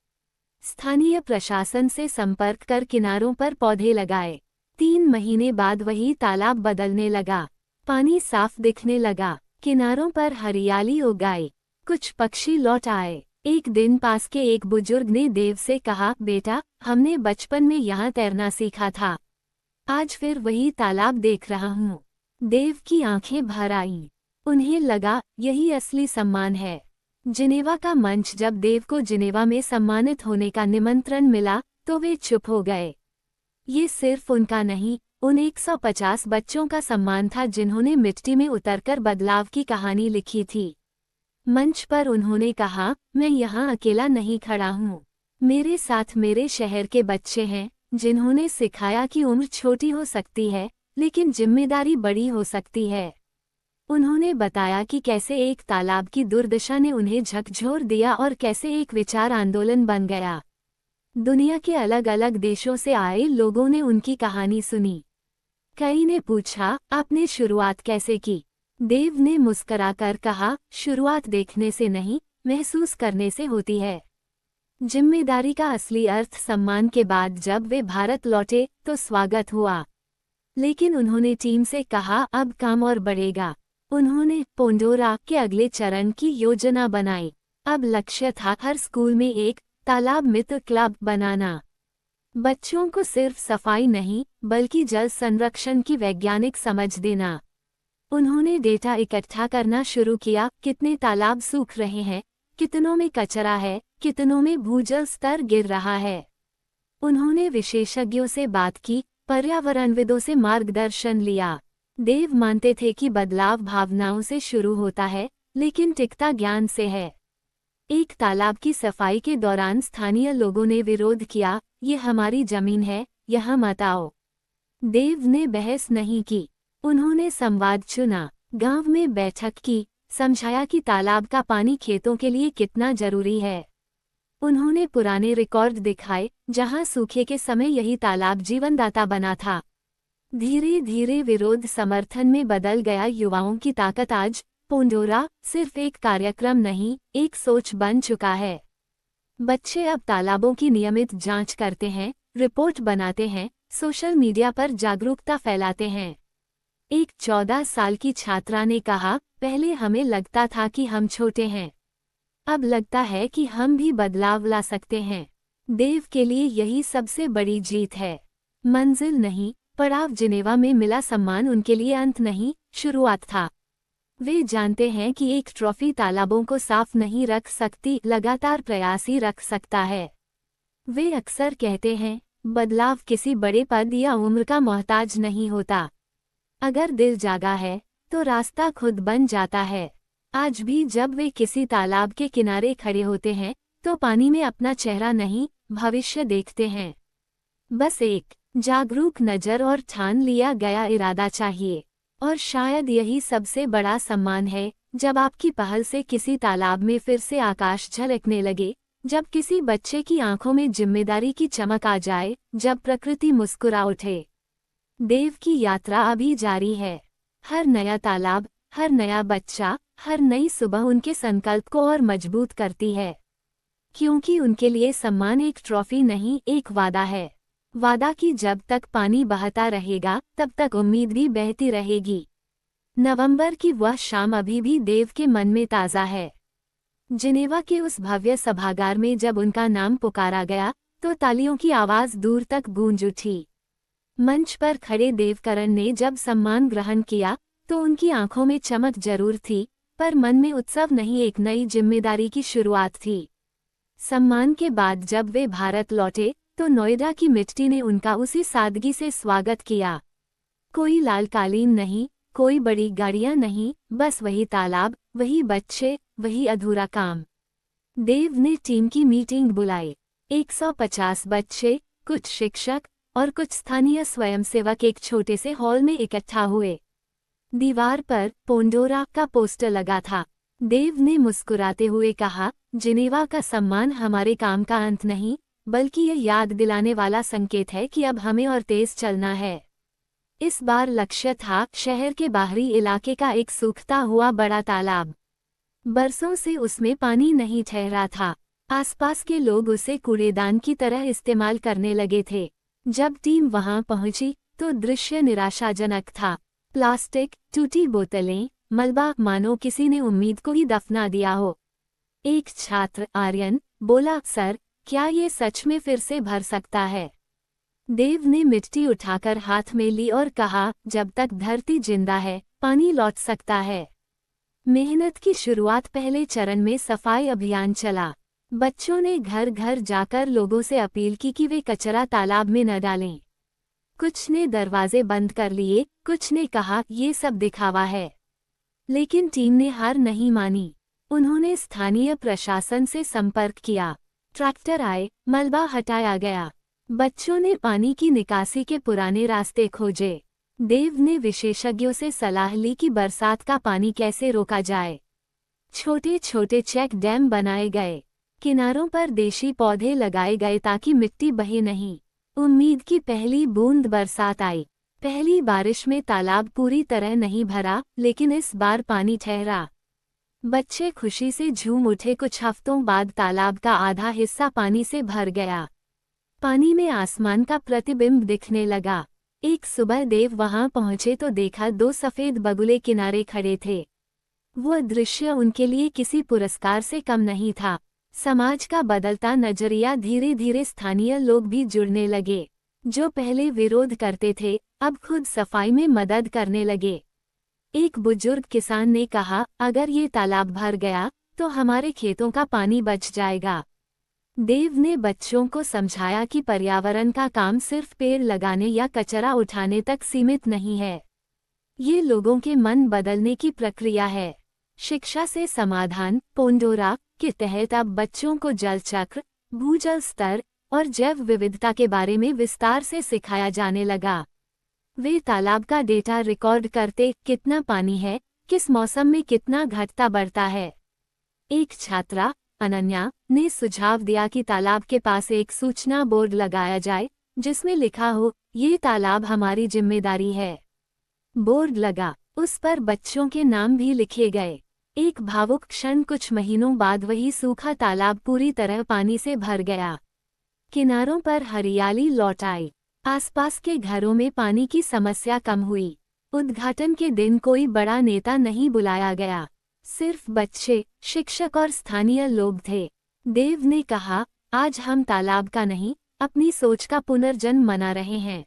स्थानीय प्रशासन से संपर्क कर किनारों पर पौधे लगाए। 3 महीने बाद वही तालाब बदलने लगा, पानी साफ दिखने लगा, किनारों पर हरियाली उग आई। कुछ पक्षी लौट आए। एक दिन पास के एक बुजुर्ग ने देव से कहा, बेटा, हमने बचपन में यहाँ तैरना सीखा था, आज फिर वही तालाब देख रहा हूँ। देव की आंखें भर आईं। उन्हें लगा यही असली सम्मान है। जिनेवा का मंच। जब देव को जिनेवा में सम्मानित होने का निमंत्रण मिला तो वे चुप हो गए। ये सिर्फ उनका नहीं, उन 150 बच्चों का सम्मान था जिन्होंने मिट्टी में उतरकर बदलाव की कहानी लिखी थी। मंच पर उन्होंने कहा, मैं यहाँ अकेला नहीं खड़ा हूँ। मेरे साथ मेरे शहर के बच्चे हैं जिन्होंने सिखाया कि उम्र छोटी हो सकती है लेकिन जिम्मेदारी बड़ी हो सकती है। उन्होंने बताया कि कैसे एक तालाब की दुर्दशा ने उन्हें झकझोर दिया और कैसे एक विचार आंदोलन बन गया। दुनिया के अलग अलग देशों से आए लोगों ने उनकी कहानी सुनी। कई ने पूछा, आपने शुरुआत कैसे की? देव ने मुस्कराकर कहा, शुरुआत देखने से नहीं, महसूस करने से होती है। जिम्मेदारी का असली अर्थ सम्मान के बाद जब वे भारत लौटे तो स्वागत हुआ, लेकिन उन्होंने टीम से कहा अब काम और बढ़ेगा। उन्होंने पोंडोरा के अगले चरण की योजना बनाई। अब लक्ष्य था हर स्कूल में एक तालाब मित्र क्लब बनाना। बच्चों को सिर्फ सफाई नहीं बल्कि जल संरक्षण की वैज्ञानिक समझ देना। उन्होंने डेटा इकट्ठा करना शुरू किया, कितने तालाब सूख रहे हैं, कितनों में कचरा है, कितनों में भूजल स्तर गिर रहा है। उन्होंने विशेषज्ञों से बात की, पर्यावरणविदों से मार्गदर्शन लिया। देव मानते थे कि बदलाव भावनाओं से शुरू होता है लेकिन टिकता ज्ञान से है। एक तालाब की सफाई के दौरान स्थानीय लोगों ने विरोध किया, ये हमारी जमीन है, यहाँ मत आओ। देव ने बहस नहीं की, उन्होंने संवाद चुना। गांव में बैठक की, समझाया कि तालाब का पानी खेतों के लिए कितना जरूरी है। उन्होंने पुराने रिकॉर्ड दिखाए जहां सूखे के समय यही तालाब जीवनदाता बना था। धीरे धीरे विरोध समर्थन में बदल गया। युवाओं की ताकत आज पोंडोरा सिर्फ एक कार्यक्रम नहीं, एक सोच बन चुका है। बच्चे अब तालाबों की नियमित जांच करते हैं, रिपोर्ट बनाते हैं, सोशल मीडिया पर जागरूकता फैलाते हैं। एक 14 साल की छात्रा ने कहा, पहले हमें लगता था कि हम छोटे हैं, अब लगता है कि हम भी बदलाव ला सकते हैं। देव के लिए यही सबसे बड़ी जीत है। मंजिल नहीं, पड़ाव। जिनेवा में मिला सम्मान उनके लिए अंत नहीं, शुरुआत था। वे जानते हैं कि एक ट्रॉफी तालाबों को साफ नहीं रख सकती, लगातार प्रयास ही रख सकता है। वे अक्सर कहते हैं, बदलाव किसी बड़े पद या उम्र का मोहताज नहीं होता। अगर दिल जागा है तो रास्ता खुद बन जाता है। आज भी जब वे किसी तालाब के किनारे खड़े होते हैं तो पानी में अपना चेहरा नहीं, भविष्य देखते हैं। बस एक जागरूक नज़र और ठान लिया गया इरादा चाहिए। और शायद यही सबसे बड़ा सम्मान है, जब आपकी पहल से किसी तालाब में फिर से आकाश झलकने लगे, जब किसी बच्चे की आंखों में जिम्मेदारी की चमक आ जाए, जब प्रकृति मुस्कुरा उठे। देव की यात्रा अभी जारी है। हर नया तालाब, हर नया बच्चा, हर नई सुबह उनके संकल्प को और मजबूत करती है। क्योंकि उनके लिए सम्मान एक ट्रॉफी नहीं, एक वादा है। वादा कि जब तक पानी बहता रहेगा तब तक उम्मीद भी बहती रहेगी। नवंबर की वह शाम अभी भी देव के मन में ताज़ा है। जिनेवा के उस भव्य सभागार में जब उनका नाम पुकारा गया तो तालियों की आवाज़ दूर तक गूंज उठी। मंच पर खड़े देवकरण ने जब सम्मान ग्रहण किया तो उनकी आंखों में चमक जरूर थी, पर मन में उत्सव नहीं, एक नई जिम्मेदारी की शुरुआत थी। सम्मान के बाद जब वे भारत लौटे तो नोएडा की मिट्टी ने उनका उसी सादगी से स्वागत किया। कोई लाल कालीन नहीं, कोई बड़ी गाड़ियां नहीं, बस वही तालाब, वही बच्चे, वही अधूरा काम। देव ने टीम की मीटिंग बुलाई। 150 बच्चे, कुछ शिक्षक और कुछ स्थानीय स्वयंसेवक एक छोटे से हॉल में इकट्ठा हुए। दीवार पर पोंडोरा का पोस्टर लगा था। देव ने मुस्कुराते हुए कहा, जिनेवा का सम्मान हमारे काम का अंत नहीं, बल्कि ये याद दिलाने वाला संकेत है कि अब हमें और तेज चलना है। इस बार लक्ष्य था शहर के बाहरी इलाके का एक सूखता हुआ बड़ा तालाब। बरसों से उसमें पानी नहीं ठहरा था। आसपास के लोग उसे कूड़ेदान की तरह इस्तेमाल करने लगे थे। जब टीम वहां पहुंची तो दृश्य निराशाजनक था। प्लास्टिक, टूटी बोतलें, मलबा, मानो किसी ने उम्मीद को ही दफना दिया हो। एक छात्र आर्यन बोला, सर क्या ये सच में फिर से भर सकता है? देव ने मिट्टी उठाकर हाथ में ली और कहा, जब तक धरती जिंदा है पानी लौट सकता है। मेहनत की शुरुआत पहले चरण में सफाई अभियान चला। बच्चों ने घर घर जाकर लोगों से अपील की कि वे कचरा तालाब में न डालें। कुछ ने दरवाजे बंद कर लिए, कुछ ने कहा ये सब दिखावा है। लेकिन टीम ने हार नहीं मानी। उन्होंने स्थानीय प्रशासन से संपर्क किया। ट्रैक्टर आए, मलबा हटाया गया। बच्चों ने पानी की निकासी के पुराने रास्ते खोजे। देव ने विशेषज्ञों से सलाह ली कि बरसात का पानी कैसे रोका जाए। छोटे छोटे चेक डैम बनाए गए। किनारों पर देशी पौधे लगाए गए ताकि मिट्टी बहे नहीं। उम्मीद की पहली बूंद बरसात आई। पहली बारिश में तालाब पूरी तरह नहीं भरा, लेकिन इस बार पानी ठहरा। बच्चे खुशी से झूम उठे। कुछ हफ्तों बाद तालाब का आधा हिस्सा पानी से भर गया। पानी में आसमान का प्रतिबिंब दिखने लगा। एक सुबह देव वहां पहुंचे तो देखा 2 सफेद बगुले किनारे खड़े थे। वो दृश्य उनके लिए किसी पुरस्कार से कम नहीं था। समाज का बदलता नजरिया। धीरे धीरे स्थानीय लोग भी जुड़ने लगे। जो पहले विरोध करते थे, अब खुद सफाई में मदद करने लगे। एक बुजुर्ग किसान ने कहा, अगर ये तालाब भर गया तो हमारे खेतों का पानी बच जाएगा। देव ने बच्चों को समझाया कि पर्यावरण का काम सिर्फ पेड़ लगाने या कचरा उठाने तक सीमित नहीं है। ये लोगों के मन बदलने की प्रक्रिया है। शिक्षा से समाधान पोंडोरा के तहत अब बच्चों को जल चक्र, भूजल स्तर और जैव विविधता के बारे में विस्तार से सिखाया जाने लगा। वे तालाब का डेटा रिकॉर्ड करते, कितना पानी है, किस मौसम में कितना घटता बढ़ता है। एक छात्रा अनन्या ने सुझाव दिया कि तालाब के पास एक सूचना बोर्ड लगाया जाए जिसमें लिखा हो, ये तालाब हमारी जिम्मेदारी है। बोर्ड लगा, उस पर बच्चों के नाम भी लिखे गए। एक भावुक क्षण। कुछ महीनों बाद वही सूखा तालाब पूरी तरह पानी से भर गया। किनारों पर हरियाली लौट आई। आसपास के घरों में पानी की समस्या कम हुई। उद्घाटन के दिन कोई बड़ा नेता नहीं बुलाया गया। सिर्फ बच्चे, शिक्षक और स्थानीय लोग थे। देव ने कहा, आज हम तालाब का नहीं, अपनी सोच का पुनर्जन्म मना रहे हैं।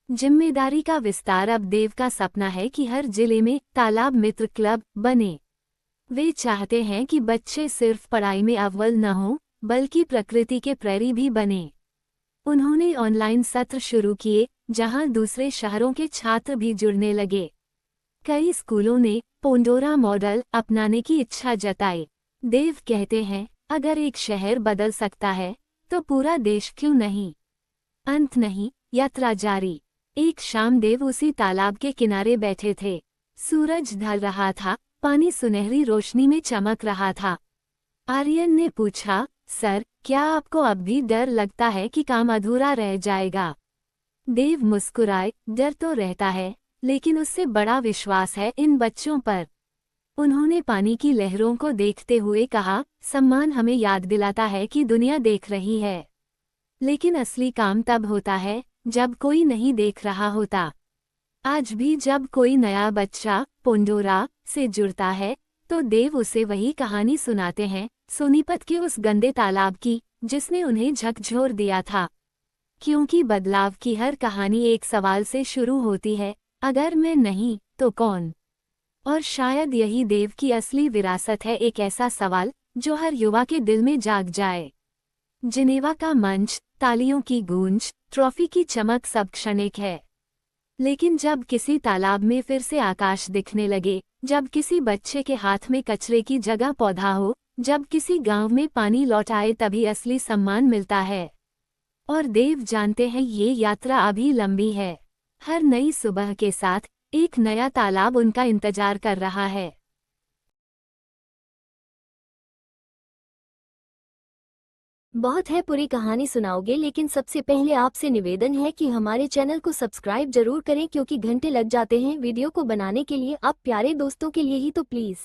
जिम्मेदारी का विस्तार। अब देव का सपना है कि हर जिले में तालाब मित्र क्लब बने। वे चाहते हैं कि बच्चे सिर्फ पढ़ाई में अव्वल न हों, बल्कि प्रकृति के प्रेरी भी बने। उन्होंने ऑनलाइन सत्र शुरू किए, जहां दूसरे शहरों के छात्र भी जुड़ने लगे। कई स्कूलों ने पोंडोरा मॉडल अपनाने की इच्छा जताई। देव कहते हैं, अगर एक शहर बदल सकता है तो पूरा देश क्यों नहीं। अंत नहीं, यात्रा जारी। एक शाम देव उसी तालाब के किनारे बैठे थे। सूरज ढल रहा था, पानी सुनहरी रोशनी में चमक रहा था। आर्यन ने पूछा, सर क्या आपको अब भी डर लगता है कि काम अधूरा रह जाएगा? देव मुस्कुराए, डर तो रहता है, लेकिन उससे बड़ा विश्वास है इन बच्चों पर। उन्होंने पानी की लहरों को देखते हुए कहा, सम्मान हमें याद दिलाता है कि दुनिया देख रही है, लेकिन असली काम तब होता है जब कोई नहीं देख रहा होता। आज भी जब कोई नया बच्चा पोंडोरा से जुड़ता है तो देव उसे वही कहानी सुनाते हैं, सोनीपत के उस गंदे तालाब की जिसने उन्हें झकझोर दिया था। क्योंकि बदलाव की हर कहानी एक सवाल से शुरू होती है, अगर मैं नहीं तो कौन? और शायद यही देव की असली विरासत है, एक ऐसा सवाल जो हर युवा के दिल में जाग जाए। जिनेवा का मंच, तालियों की गूंज, ट्रॉफी की चमक सब क्षणिक है, लेकिन जब किसी तालाब में फिर से आकाश दिखने लगे, जब किसी बच्चे के हाथ में कचरे की जगह पौधा हो, जब किसी गांव में पानी लौट आए, तभी असली सम्मान मिलता है। और देव जानते हैं ये यात्रा अभी लंबी है। हर नई सुबह के साथ एक नया तालाब उनका इंतजार कर रहा है। बहुत है पूरी कहानी सुनाओगे, लेकिन सबसे पहले आपसे निवेदन है कि हमारे चैनल को सब्सक्राइब जरूर करें, क्योंकि घंटे लग जाते हैं वीडियो को बनाने के लिए, आप प्यारे दोस्तों के लिए ही तो प्लीज़।